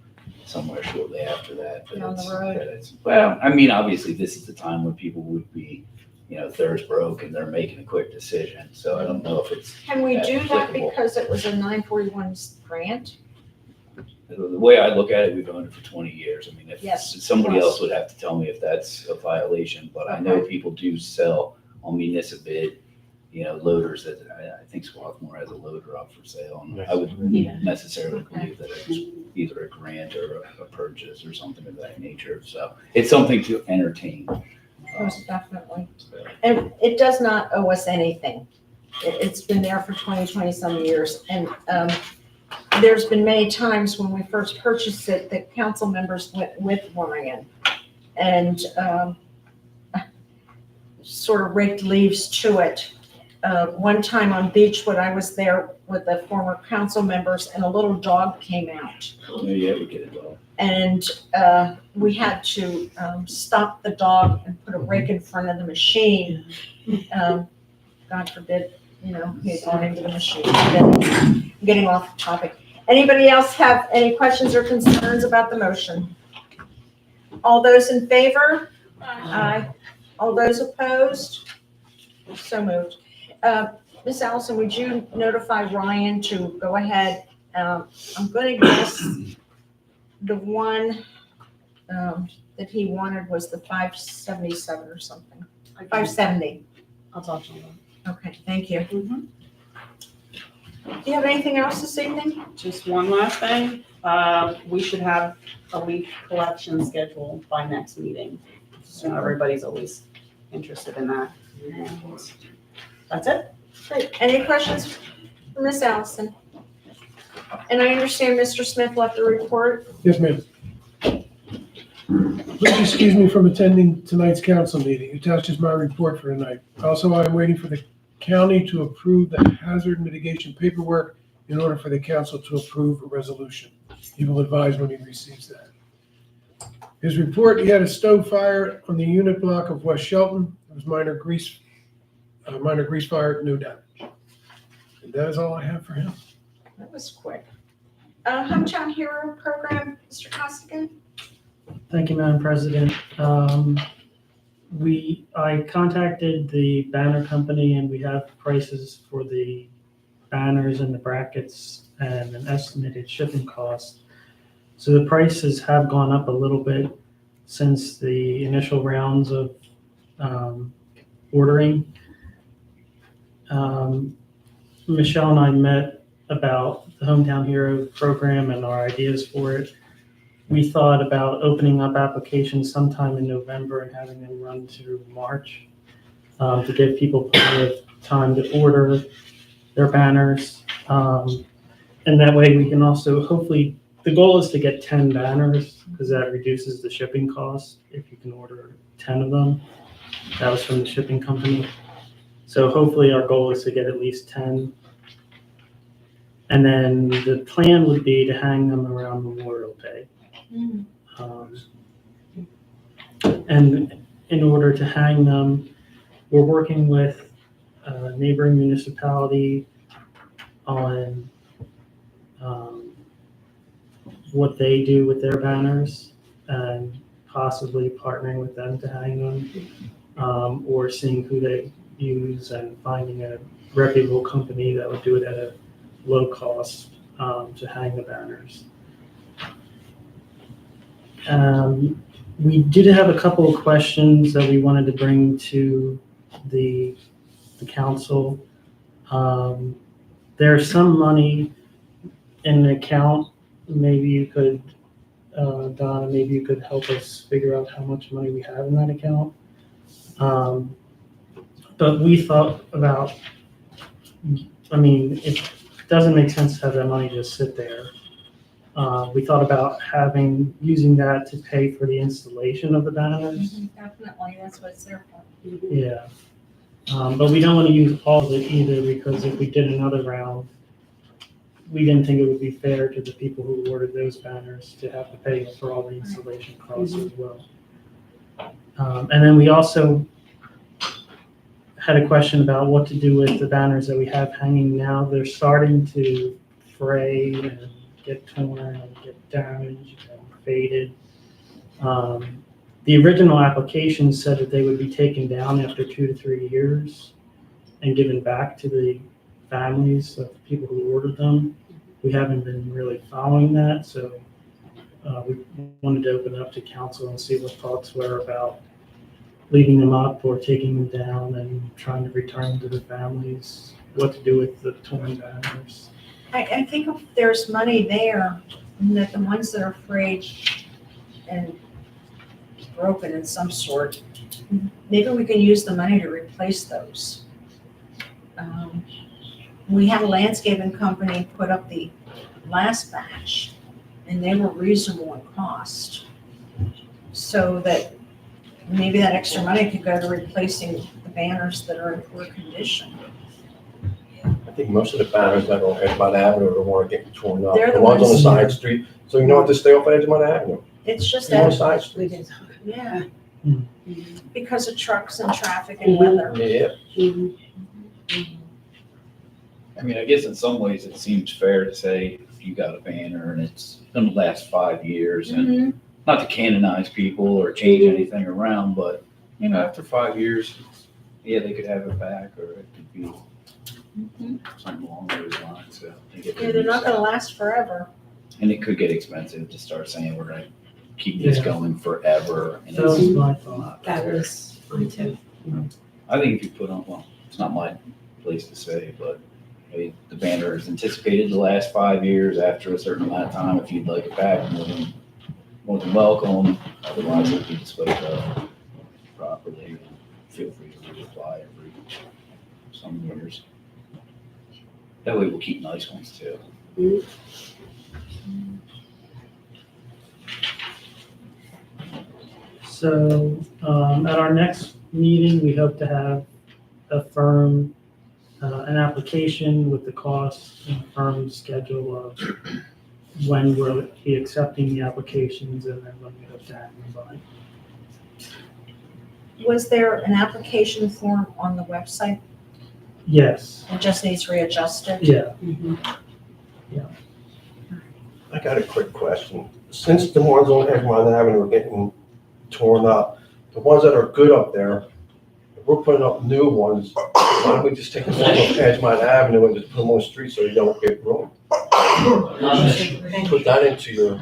somewhere shortly after that. Down the road. Well, I mean, obviously this is the time when people would be, thirst broke and they're making a quick decision. So I don't know if it's. Can we do that applicable. because it was a 941 grant? The way I look at it, we've owned it for 20 years. I mean, if Yes, somebody yes. else would have to tell me if that's a violation, but I know Okay. people do sell on municipal bid, loaders that I think Swarthmore has a loader up for sale. And I would necessarily believe that it's either a grant or a purchase or something of that nature. So it's something to entertain. Most definitely. And it does not owe us anything. It's been there for 20 some years. And there's been many times when we first purchased it, that council members went with Ryan and sort of raked leaves to it. One time on Beechwood, I was there with the former council members and a little dog came out. Yeah, we get it all. And we had to stop the dog and put a rake in front of the machine. God forbid, he's gone into the machine. I'm getting off topic. Anybody else have any questions or concerns about the motion? All those in favor? Aye. All those opposed? So moved. Ms. Allison, would you notify Ryan to go ahead? I'm going to guess the one that he wanted was the 577 or something. 570. I'll talk to him. Okay, thank you. Do you have anything else this evening? Just one last thing, we should have a leaf collection scheduled by next meeting. So everybody's always interested in that. And that's it. Great. Any questions for Ms. Allison? And I understand Mr. Smith left a report. Yes, ma'am. Please excuse me from attending tonight's council meeting. Attached is my report for tonight. Also, I'm waiting for the county to approve the hazard mitigation paperwork in order for the council to approve a resolution. He will advise when he receives that. His report, he had a stove fire on the unit block of West Shelton. It was minor grease fire, no damage. And that is all I have for him. That was quick. Hometown Hero Program, Mr. Costigan? Thank you, Madam President. I contacted the banner company and we have prices for the banners and the brackets and an estimated shipping cost. So the prices have gone up a little bit since the initial rounds of ordering. Michelle and I met about the Hometown Hero program and our ideas for it. We thought about opening up applications sometime in November and having them run through March to give people plenty of time to order their banners. And that way we can also hopefully, the goal is to get 10 banners because that reduces the shipping cost if you can order 10 of them. That was from the shipping company. So hopefully our goal is to get at least 10. And then the plan would be to hang them around Memorial Day. And in order to hang them, we're working with a neighboring municipality on what they do with their banners and possibly partnering with them to hang them, or seeing who they use and finding a reputable company that would do it at a low cost to hang the banners. We did have a couple of questions that we wanted to bring to the council. There's some money in the account. Maybe you could Donna, maybe you could help us figure out how much money we have in that account. But we thought about, I mean, it doesn't make sense to have that money just sit there. We thought about using that to pay for the installation of the banners. Definitely, that's what it's there for. Yeah. But we don't want to use all of it either, because if we did another round, we didn't think it would be fair to the people who ordered those banners to have to pay for all the installation costs as well. And then we also had a question about what to do with the banners that we have hanging now. They're starting to fray and get torn and get damaged and faded. The original application said that they would be taken down after 2 to 3 years and given back to the families of the people who ordered them. We haven't been really following that, so we wanted to open it up to council and see what thoughts were about leaving them up or taking them down and trying to return them to the families, what to do with the torn banners. I think if there's money there, and that the ones that are frayed and broken in some sort, maybe we can use the money to replace those. We had a landscaping company put up the last batch, and they were reasonable in cost. So that maybe that extra money could go to replacing the banners that are in poor condition. I think most of the banners that are on Edgemont Avenue are the ones getting torn up. They're the ones on the ones- side street. So you know what, to stay off of Edgemont Avenue. It's just Stay on the that, side street. yeah, because of trucks and traffic Mm-hmm. and weather. Yeah. I mean, I guess in some ways it seems fair to say if you got a banner and it's gonna last 5 years and Mhm. not to canonize people or change anything around, but you know, after 5 years, yeah, they could have it back or it could be something along those lines. So I think it Yeah, could they're be not gonna something. last forever. And it could get expensive to start saying we're gonna keep this Yeah. going forever. And That was it's my thought. not That fair. was mine too. I think if you put on, well, it's not my place to say, but hey, the banner is anticipated to last 5 years. After a certain amount of time, if you'd like it back, more than welcome. Otherwise, it'll be disposed of properly. Feel free to reapply every some years. That way we'll keep nice ones too. So at our next meeting, we hope to have an application with the cost and firm schedule of when we'll be accepting the applications and then when we hope to have them by. Was there an application form on the website? Yes, It just needs readjusted? yeah. I got a quick question. Since the ones on Edgemont Avenue are getting torn up, the ones that are good up there, if we're putting up new ones, why don't we just take the ones off Edgemont Avenue and just put them on the street so you don't get ruined? Put that into your,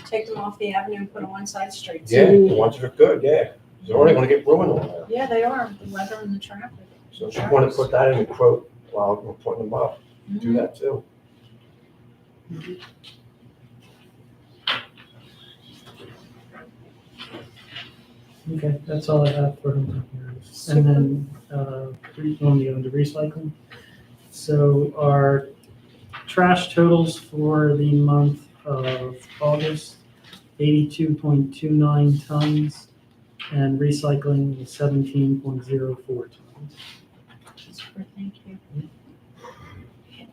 Take them off the avenue and put them on side streets? yeah, the ones that are good, yeah. They're only gonna get ruined on there. Yeah, they are, the weather and the traffic. So if you wanna put that in the quote while we're putting them up, do that too. Okay, that's all I have for him. And then, on the recycling. So our trash totals for the month of August, 82.29 tons, and recycling is 17.04 tons. Super, thank you.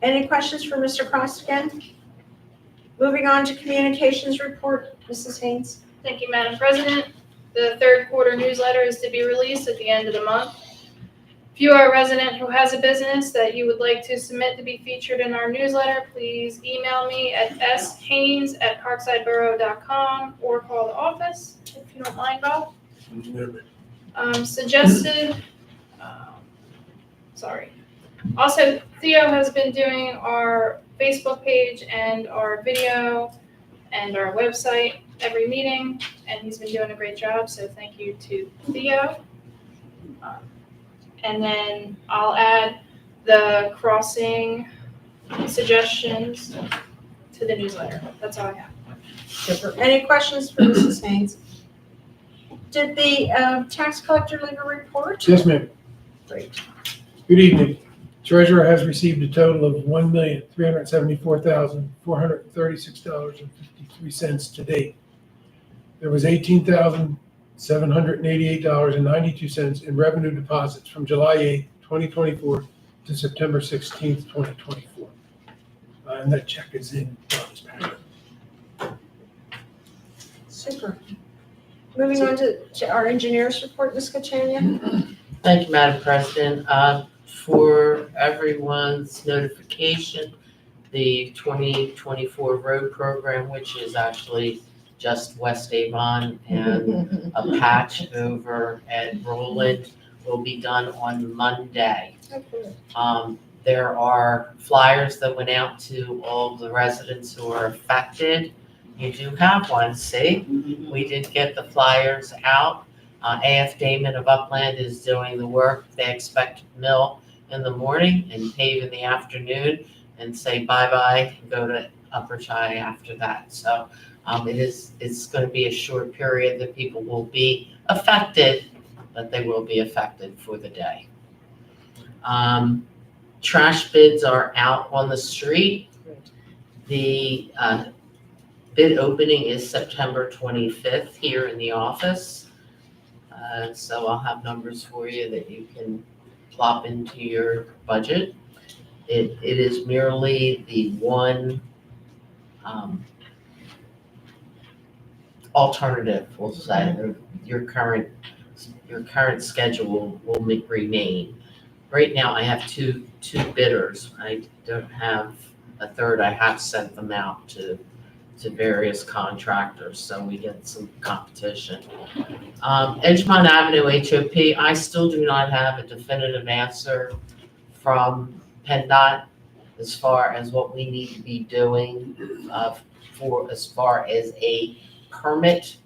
Any questions for Mr. Costigan? Moving on to communications report, Mrs. Haynes. Thank you, Madam President. The third quarter newsletter is to be released at the end of the month. If you are a resident who has a business that you would like to submit to be featured in our newsletter, please email me at shaynes@parksideborough.com or call the office, if you don't mind, Bob. Also, Theo has been doing our Facebook page and our video and our website every meeting, and he's been doing a great job, so thank you to Theo. And then I'll add the crossing suggestions to the newsletter. That's all I have. Super. Any questions for Mrs. Haynes? Did the tax collector leave a report? Yes, ma'am. Great. Good evening. Treasurer has received a total of $1,374,436.53 to date. There was $18,788.92 in revenue deposits from July 8th, 2024 to September 16th, 2024. And that check is in Don's packet. Super. Moving on to our engineer's report, Ms. Catania. Thank you, Madam President. For everyone's notification, the 2024 road program, which is actually just West Avon and a patch over at Roland, will be done on Monday. There are flyers that went out to all the residents who are affected. You do have one, see? We did get the flyers out. AF Damon of Upland is doing the work. They expect to mill in the morning and pave in the afternoon and say bye-bye and go to Upper Chi after that. So it's going to be a short period that people will be affected, but they will be affected for the day. Trash bids are out on the street. The bid opening is September 25th here in the office. So I'll have numbers for you that you can plop into your budget. It is merely the one alternative, we'll say. Your current schedule will remain. Right now, I have two bidders. I don't have a third. I have sent them out to various contractors, so we get some competition. Edgemont Avenue HOP, I still do not have a definitive answer from PennDOT as far as what we need to be doing for as far as a permit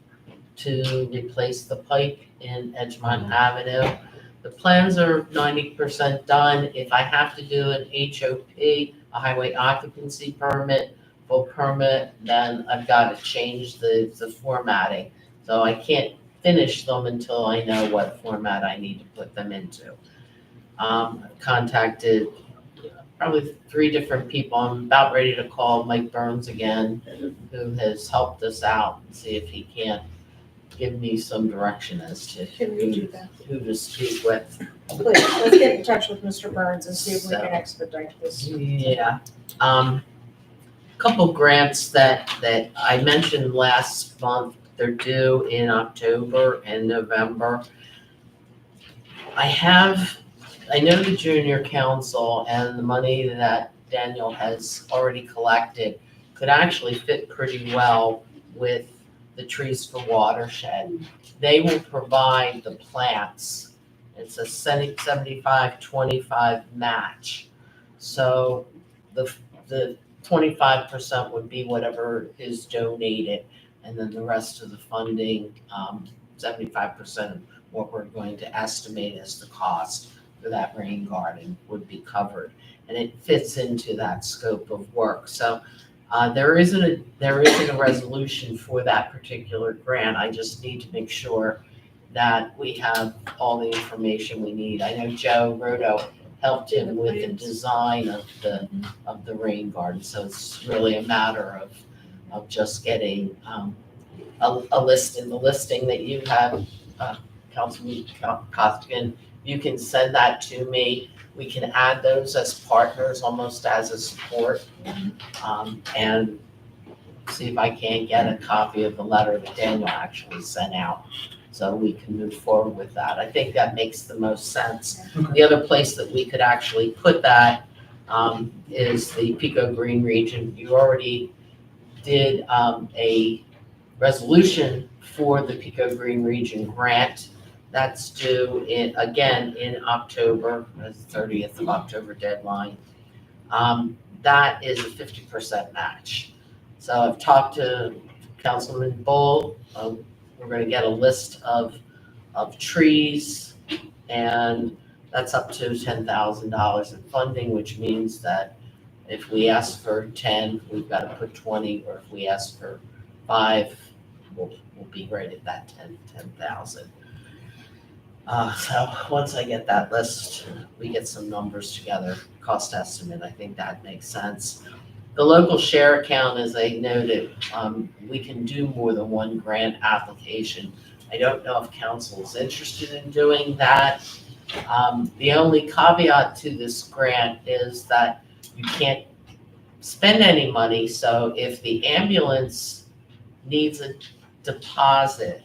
to replace the pipe in Edgemont Avenue. The plans are 90% done. If I have to do an HOP, a highway occupancy permit, full permit, then I've got to change the formatting. So I can't finish them until I know what format I need to put them into. Contacted probably 3 different people. I'm about ready to call Mike Burns again, who has helped us out, and see if he can't give me some direction as to who to speak with. Please, let's get in touch with Mr. Burns and see if we can expedite this. Yeah. Couple grants that I mentioned last month, they're due in October and November. I know the junior council and the money that Daniel has already collected could actually fit pretty well with the Trees for Watershed. They will provide the plants. It's a 75-25 match. So the 25% would be whatever is donated, and then the rest of the funding, 75% of what we're going to estimate as the cost for that rain garden would be covered. And it fits into that scope of work. So there isn't a resolution for that particular grant. I just need to make sure that we have all the information we need. I know Joe Roto helped him with the design of the rain garden. So it's really a matter of just getting a list in the listing that you have, Councilman Costigan. You can send that to me. We can add those as partners, almost as a support, and see if I can get a copy of the letter that Daniel actually sent out, so we can move forward with that. I think that makes the most sense. The other place that we could actually put that is the Pico Green region. You already did a resolution for the Pico Green region grant. That's due in October, the 30th of October deadline. That is a 50% match. So I've talked to Councilman Bull. We're going to get a list of trees, and that's up to $10,000 in funding, which means that if we ask for 10, we've got to put 20, or if we ask for 5 will be right at that 10,000. So once I get that list, we get some numbers together, cost estimate, I think that makes sense. The local share account, as I noted, we can do more than one grant application. I don't know if council is interested in doing that. The only caveat to this grant is that you can't spend any money, so if the ambulance needs a deposit,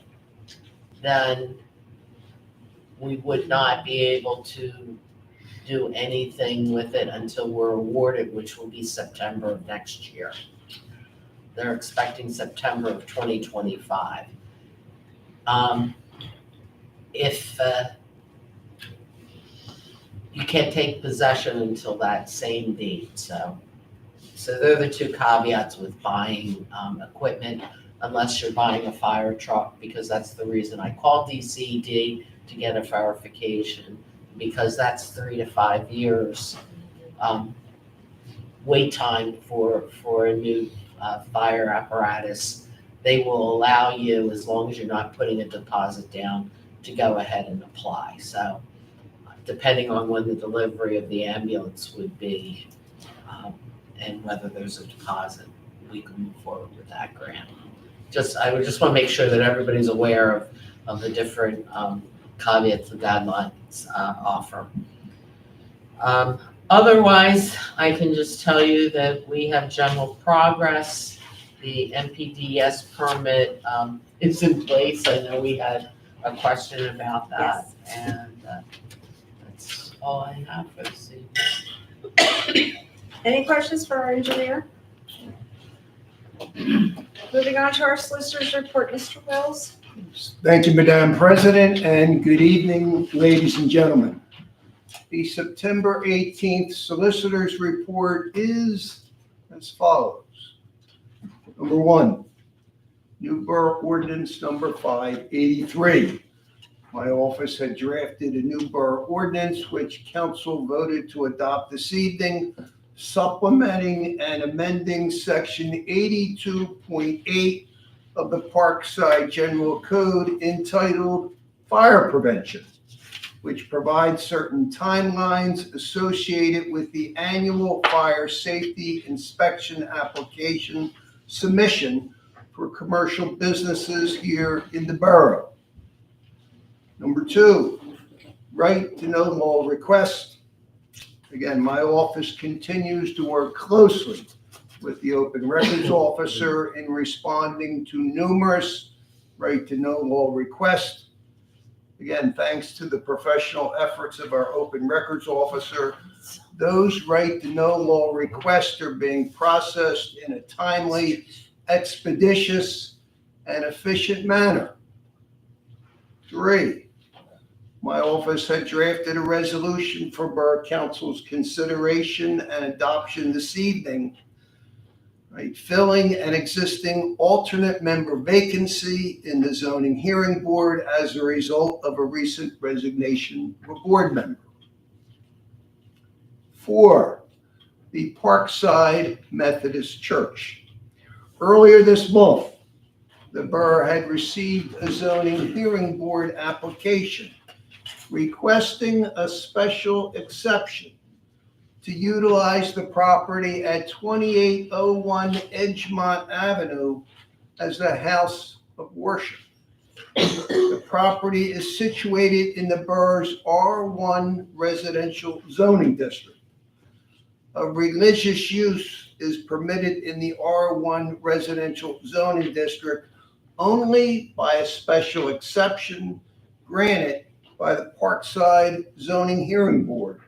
then we would not be able to do anything with it until we're awarded, which will be September of next year. They're expecting September of 2025. If you can't take possession until that same date, so they're the two caveats with buying equipment, unless you're buying a fire truck, because that's the reason I called DCD to get a verification, because that's 3 to 5 years wait time for a new fire apparatus. They will allow you, as long as you're not putting a deposit down, to go ahead and apply. So depending on when the delivery of the ambulance would be and whether there's a deposit, we can move forward with that grant. I would just want to make sure that everybody's aware of the different caveats the guidelines offer. Otherwise, I can just tell you that we have general progress. The MPDS permit is in place. I know we had a question about that, and that's all I have for this evening. Any questions for our engineer? Moving on to our solicitor's report, Mr. Wells. Thank you, Madam President, and good evening, ladies and gentlemen. The September 18th Solicitor's Report is as follows. Number 1, New Borough Ordinance Number 583. My office had drafted a new borough ordinance, which council voted to adopt this evening, supplementing and amending Section 82.8 of the Parkside General Code entitled Fire Prevention, which provides certain timelines associated with the annual fire safety inspection application submission for commercial businesses here in the borough. Number 2, right to know law request. Again, my office continues to work closely with the Open Records Officer in responding to numerous right to know law requests. Again, thanks to the professional efforts of our Open Records Officer, those right to know law requests are being processed in a timely, expeditious, and efficient manner. 3, my office had drafted a resolution for Borough Council's consideration and adoption this evening, filling an existing alternate member vacancy in the Zoning Hearing Board as a result of a recent resignation of a board member. 4, the Parkside Methodist Church. Earlier this month, the borough had received a Zoning Hearing Board application requesting a special exception to utilize the property at 2801 Edgemont Avenue as a house of worship. The property is situated in the borough's R1 residential zoning district. A religious use is permitted in the R1 residential zoning district only by a special exception granted by the Parkside Zoning Hearing Board.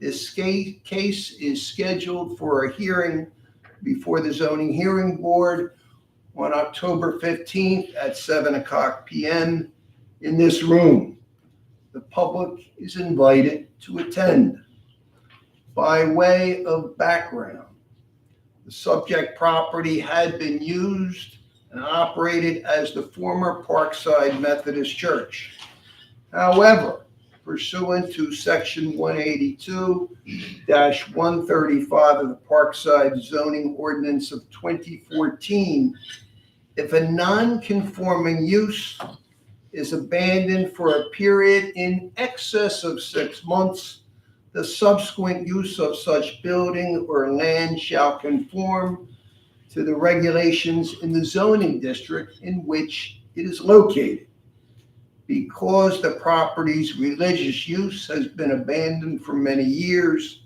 This case is scheduled for a hearing before the Zoning Hearing Board on October 15th at 7:00 p.m. in this room. The public is invited to attend. By way of background, the subject property had been used and operated as the former Parkside Methodist Church. However, pursuant to Section 182-135 of the Parkside Zoning Ordinance of 2014, if a non-conforming use is abandoned for a period in excess of 6 months, the subsequent use of such building or land shall conform to the regulations in the zoning district in which it is located. Because the property's religious use has been abandoned for many years,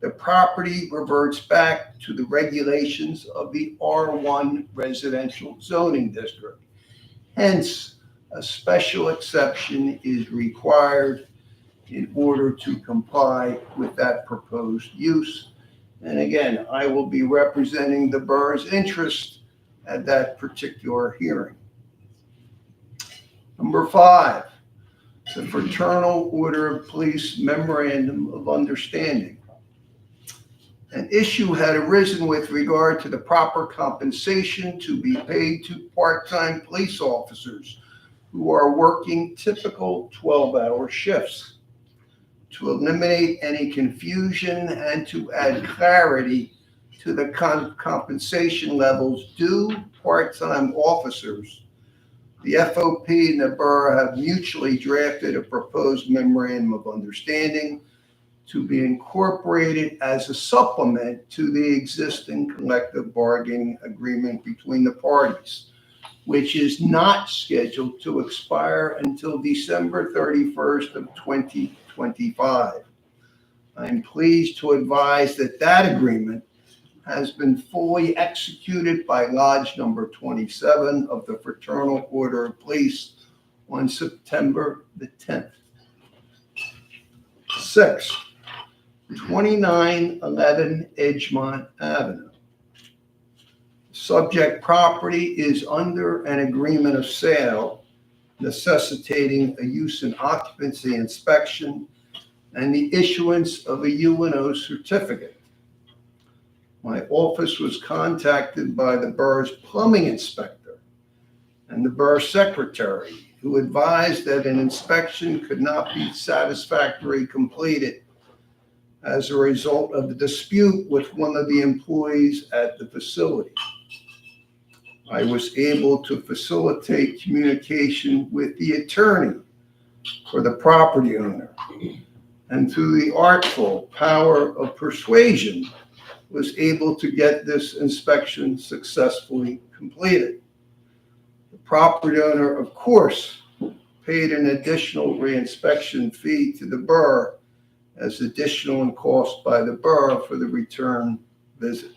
the property reverts back to the regulations of the R1 residential zoning district. Hence, a special exception is required in order to comply with that proposed use. And again, I will be representing the borough's interest at that particular hearing. Number 5, the Fraternal Order of Police Memorandum of Understanding. An issue had arisen with regard to the proper compensation to be paid to part-time police officers who are working typical 12-hour shifts. To eliminate any confusion and to add clarity to the compensation levels due part-time officers, the FOP and the borough have mutually drafted a proposed memorandum of understanding to be incorporated as a supplement to the existing collective bargaining agreement between the parties, which is not scheduled to expire until December 31st of 2025. I'm pleased to advise that that agreement has been fully executed by Lodge Number 27 of the Fraternal Order of Police on September the 10th. 6, 2911 Edgemont Avenue. Subject property is under an agreement of sale necessitating a use and occupancy inspection and the issuance of a UNO certificate. My office was contacted by the borough's plumbing inspector and the borough secretary, who advised that an inspection could not be satisfactorily completed as a result of the dispute with one of the employees at the facility. I was able to facilitate communication with the attorney for the property owner, and through the artful power of persuasion, was able to get this inspection successfully completed. The property owner, of course, paid an additional reinspection fee to the borough as additional cost by the borough for the return visit.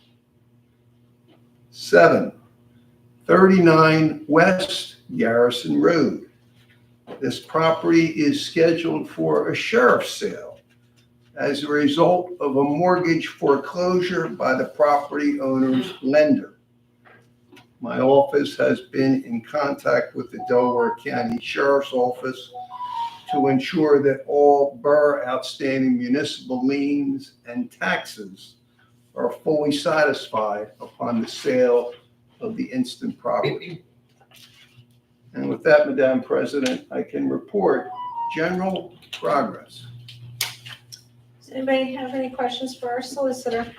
7, 39 West Garrison Road. This property is scheduled for a sheriff's sale as a result of a mortgage foreclosure by the property owner's lender. My office has been in contact with the Delaware County Sheriff's Office to ensure that all borough outstanding municipal liens and taxes are fully satisfied upon the sale of the instant property. And with that, Madam President, I can report general progress. Does anybody have any questions for our solicitor?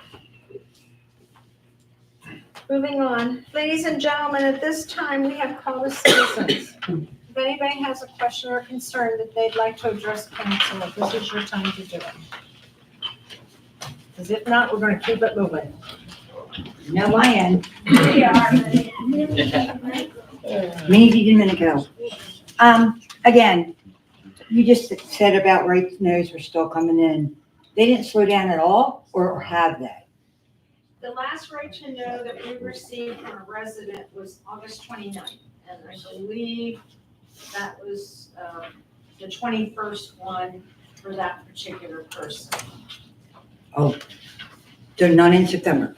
Moving on. Ladies and gentlemen, at this time, we have called the citizens. If anybody has a question or concern that they'd like to address council, this is your time to do it. Because if not, we're going to keep it moving. No, I am. Maybe a minute ago. Again, you just said about right no's are still coming in. They didn't slow down at all, or have they? The last right to know that we received from a resident was August 29th, and I believe that was the 21st one for that particular person. Oh, so none in September?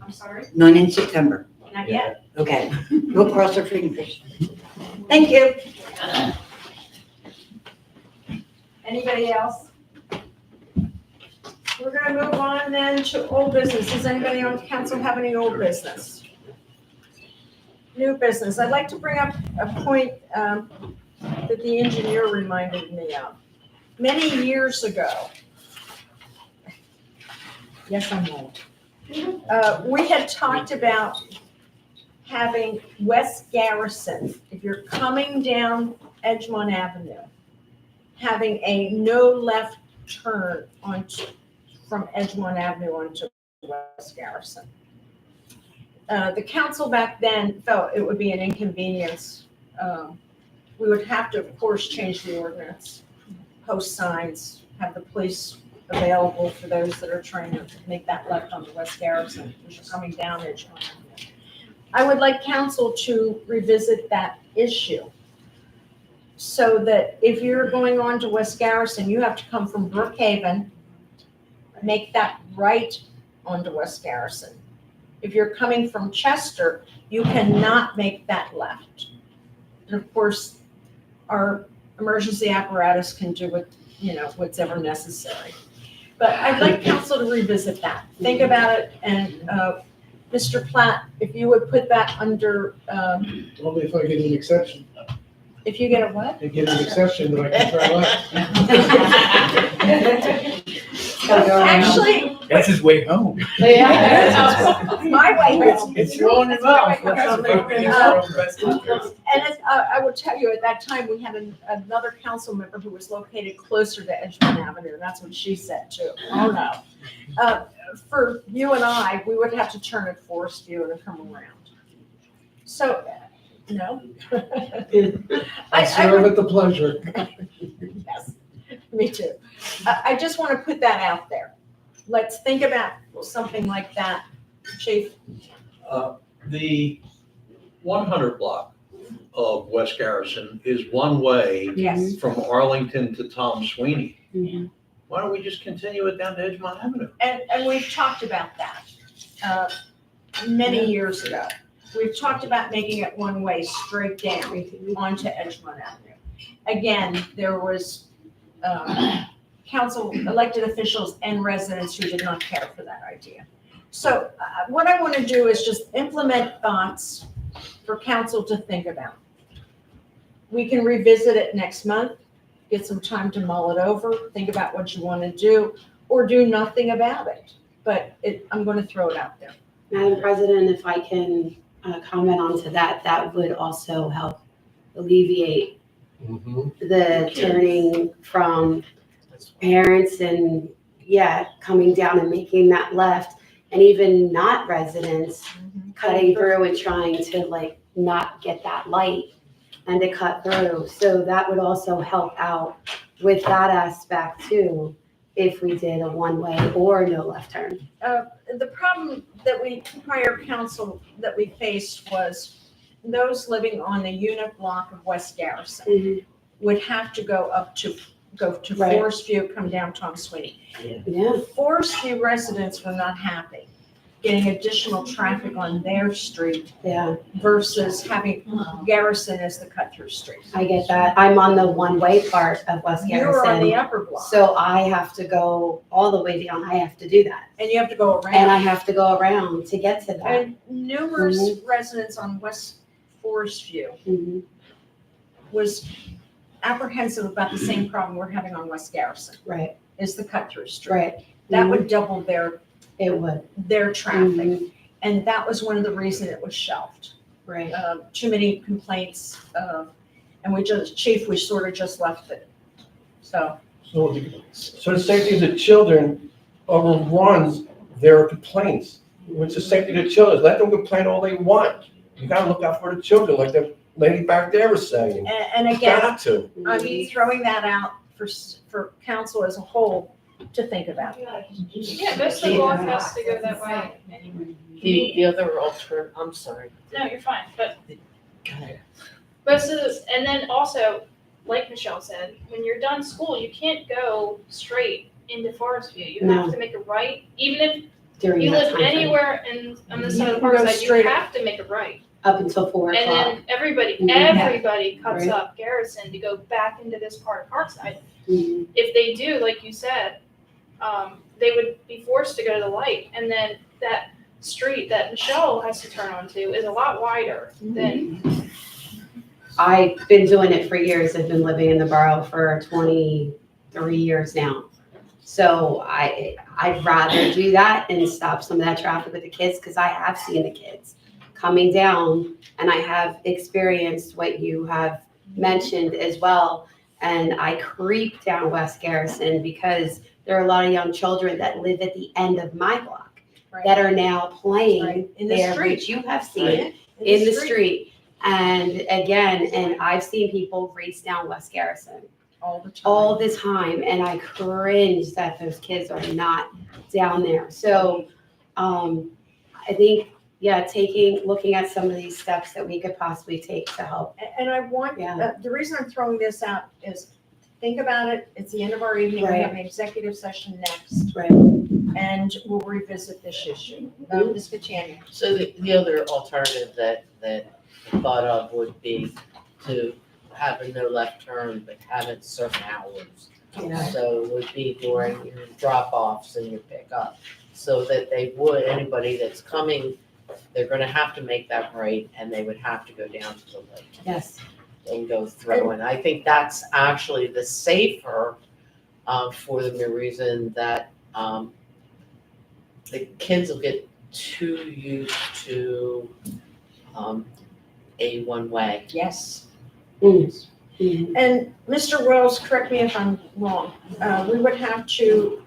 I'm sorry? None in September? Not yet. Okay, we'll cross our fingers. Thank you. Anybody else? We're gonna move on then to old business. Does anybody on council have any old business? New business. I'd like to bring up a point that the engineer reminded me of. Many years ago, yes, I'm old. We had talked about having West Garrison, if you're coming down Edgemont Avenue, having a no left turn from Edgemont Avenue onto West Garrison. The council back then felt it would be an inconvenience. We would have to, of course, change the ordinance, post signs, have the police available for those that are trying to make that left onto West Garrison, which are coming down Edgemont Avenue. I would like council to revisit that issue, so that if you're going on to West Garrison, you have to come from Brookhaven, make that right onto West Garrison. If you're coming from Chester, you cannot make that left. And of course, our emergency apparatus can do what's ever necessary. But I'd like council to revisit that. Think about it, and Mr. Platt, if you would put that under, Only if I get an exception. if you get a what? I get an exception that I can try left. Actually, That's his way home. my way home. It's your own mouth. That's And I will tell you, at that time, we had another council member who was located closer to Edgemont Avenue, and that's what she said too. Oh, no. For you and I, we would have to turn at Forest View and come around. So, no. I serve at the pleasure. Yes, me too. I just want to put that out there. Let's think about something like that, Chief. The 100 block of West Garrison is one way Yes. from Arlington to Tom Sweeney. Mm-hmm. Why don't we just continue it down to Edgemont Avenue? And we've talked about that many years ago. We've talked about making it one way straight down onto Edgemont Avenue. Again, there was council, elected officials and residents who did not care for that idea. So what I want to do is just implement thoughts for council to think about. We can revisit it next month, get some time to mull it over, think about what you want to do, or do nothing about it. But I'm going to throw it out there. Madam President, if I can comment on to that, that would also help alleviate the turning from parents and, coming down and making that left, and even not residents cutting through and trying to not get that light and to cut through. So that would also help out with that aspect too, if we did a one-way or no left turn. The problem that prior council that we faced was those living on the unit block of West Garrison would have to go to Right. Forest View, come down Tom Sweeney. Yeah. Forest View residents were not happy getting additional traffic on their street versus having Garrison as the cut-through street. I get that. I'm on the one-way part of West Garrison. You're on the upper block. So I have to go all the way down. I have to do that. And you have to go around. And I have to go around to get to that. And numerous residents on West Forest View was apprehensive about the same problem we're having on West Garrison. Right. Is the cut-through street. Right. That would double their traffic. And that was one of the reasons it was shelved. Right. Too many complaints, and we sort of just left it. So So the safety of the children overruns their complaints. It's the safety of the children. Let them complain all they want. You gotta look out for the children, like the lady back there was saying. and again, Got to. I'm throwing that out for council as a whole to think about. Yeah, most of the walk has to go that way anyway. The other I'm sorry. No, you're fine, but most of the, and then also, like Michelle said, when you're done school, you can't go straight into Forest View. You have to make a right, even if During you that live time frame. anywhere on the side of the You park can go side, you straight have to make a right. Up until 4 o'clock. And then everybody cuts Right. up Garrison to go back into this part of Parkside. Mhm. If they do, like you said, they would be forced to go to the light. And then that street that Michelle has to turn onto is a lot wider than, I've been doing it for years. I've been living in the borough for 23 years now. So I'd rather do that and stop some of that traffic with the kids, because I have seen the kids coming down, and I have experienced what you have mentioned as well. And I creep down West Garrison because there are a lot of young children that live at the end of my block that are now playing Right, in the there, street. which you have seen in the street. And again, and I've seen people race down West Garrison All the time. all the time, and I cringe that those kids are not down there. So, I think, yeah, looking at some of these steps that we could possibly take to help. And I want, Yeah. the reason I'm throwing this out is, think about it, it's the end of our evening, we Right. have an executive session next, Right. and we'll revisit this issue. Ms. Catania. So the other alternative that I thought of would be to have a no left turn, but have it certain hours. Yeah. So it would be during your drop-offs and your pickup, so that they would, anybody that's coming, they're gonna have to make that right, and they would have to go down to the lake Yes. and go through. And I think that's actually the safer, for the mere reason that, the kids will get too used to, a one-way. Yes. Mm. And Mr. Wells, correct me if I'm wrong, we would have to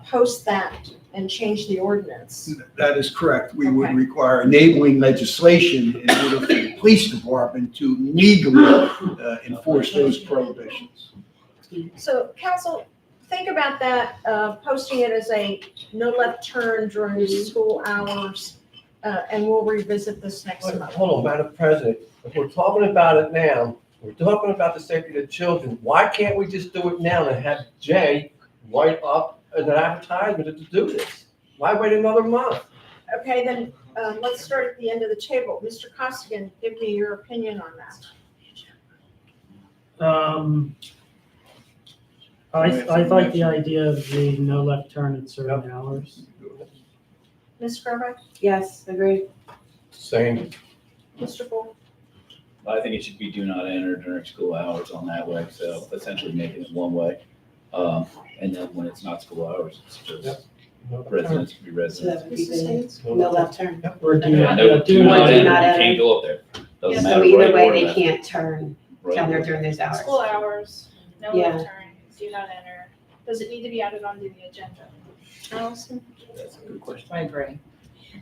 post that and change the ordinance. That is correct. We would Okay. require enabling legislation in order for the police department to legally enforce those prohibitions. So council, think about that, posting it as a no left turn during school hours, and we'll revisit this next month. Hold on, Madam President, if we're talking about it now, we're talking about the safety of the children, why can't we just do it now and have Jay write up an advertisement to do this? Why wait another month? Okay, then, let's start at the end of the table. Mr. Costigan, give me your opinion on that. I like the idea of the no left turn at certain hours. Ms. Carver, Yes, agreed. Same. Mr. Bull? I think it should be do not enter during school hours on that way, so essentially making it one way. And then when it's not school hours, it's just residents to be So residents. that would be the no left turn. Or do Yeah, not, no, do do not not do enter, not you enter. can't go up there. Doesn't So matter either right way, or they left. can't turn Right. down there during those hours. School hours, no Yeah. left turn, do not enter. Does it need to be added onto the agenda? Allison? That's a good question. I agree.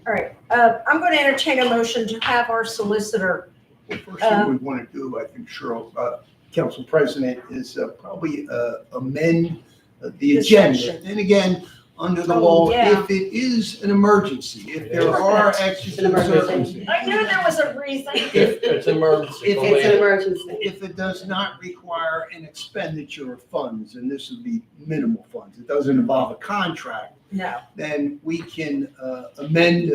All right, I'm going to entertain a motion to have our solicitor. First thing we want to do, I think, Cheryl, Council President, is probably amend the This agenda. section. And again, under the Oh, law, yeah. if it is an emergency, if there are exigent emergency. circumstances. I knew there was a reason. If it's emergency. If go It's an ahead. emergency. If it does not require an expenditure of funds, and this would be minimal funds, it doesn't involve a contract, No. then we can amend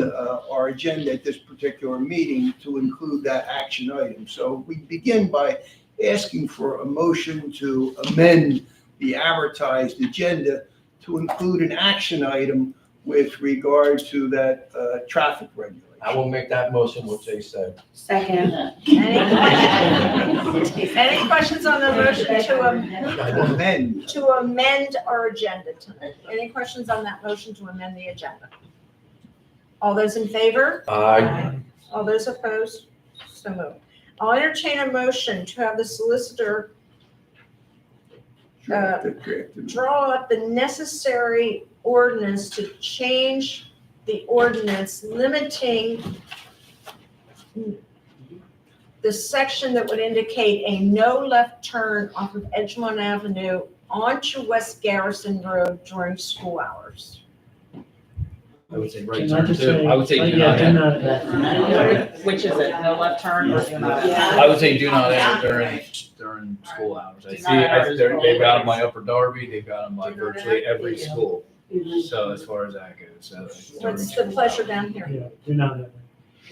our agenda at this particular meeting to include that action item. So we begin by asking for a motion to amend the advertised agenda to include an action item with regard to that traffic regulation. I will make that motion, what Jay said. Second. Any questions on the motion Amend. to amend our agenda tonight? Any questions on that motion to amend the agenda? All those in favor? Aye. All those opposed? So moved. I'll entertain a motion to have the solicitor draw up the necessary ordinance to change the ordinance limiting the section that would indicate a no left turn off of Edgemont Avenue onto West Garrison Road during school hours. I would say right Can I turn just too. say- I would say do yeah, not do enter. not- Which is it, no left turn or do not? I would say do not enter during school hours. I Do see, not enter they've school got them hours. by Upper Darby, they've got them by Do not virtually enter. every school. Mhm. So as far as that goes, so. What's the pleasure down here? Yeah, do not. Then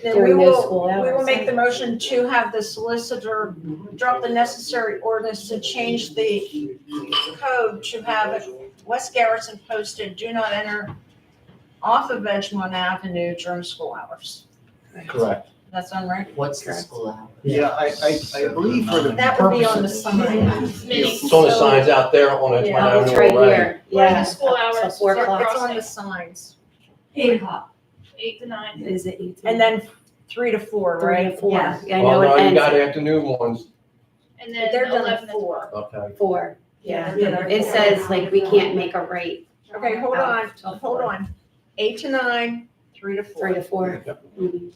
we During those school will, we will hours. make the motion to have the solicitor drop the necessary ordinance to change the code to have West Garrison posted, do not enter off of Edgemont Avenue during school hours. Correct. That's on right? What's the school hour? Yeah, I believe for the That would be on the purposes. sign. It's on the signs out there on it. Yeah, It's right here, During yeah. the school hours. So 4 for o'clock. It's on crossing, the signs. 8 to 9. Is it 18? And then 3 to 4, 3 right? to 4. Yeah. I Well, know no, it you got ends afternoon ones, And then They're done 11 at 4. okay. at 4. Yeah, Yeah. it says like we can't make a rate. Okay, hold on, hold on. 8 to 9, 3 to 4. 3 to 4. Mhm.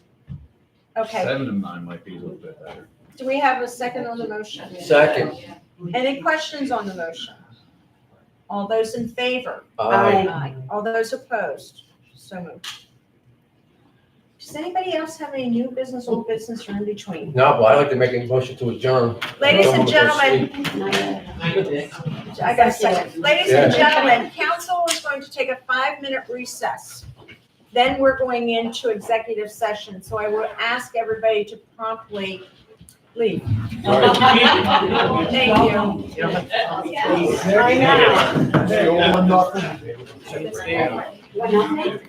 Okay, 7 and 9 might be a little bit better. do we have a second on the motion? Second, Any questions on the motion? All those in favor? aye. All those opposed? So moved. Does anybody else have any new business, old business, or in between? No, but I'd like to make a motion to adjourn. Ladies and Go home and go gentlemen, sleep. I got a second. Ladies and gentlemen, council is going to take a 5-minute recess. Then we're going into executive session, so I will ask everybody to promptly leave. Thank you. I know. Hey, all or nothing. What, nothing?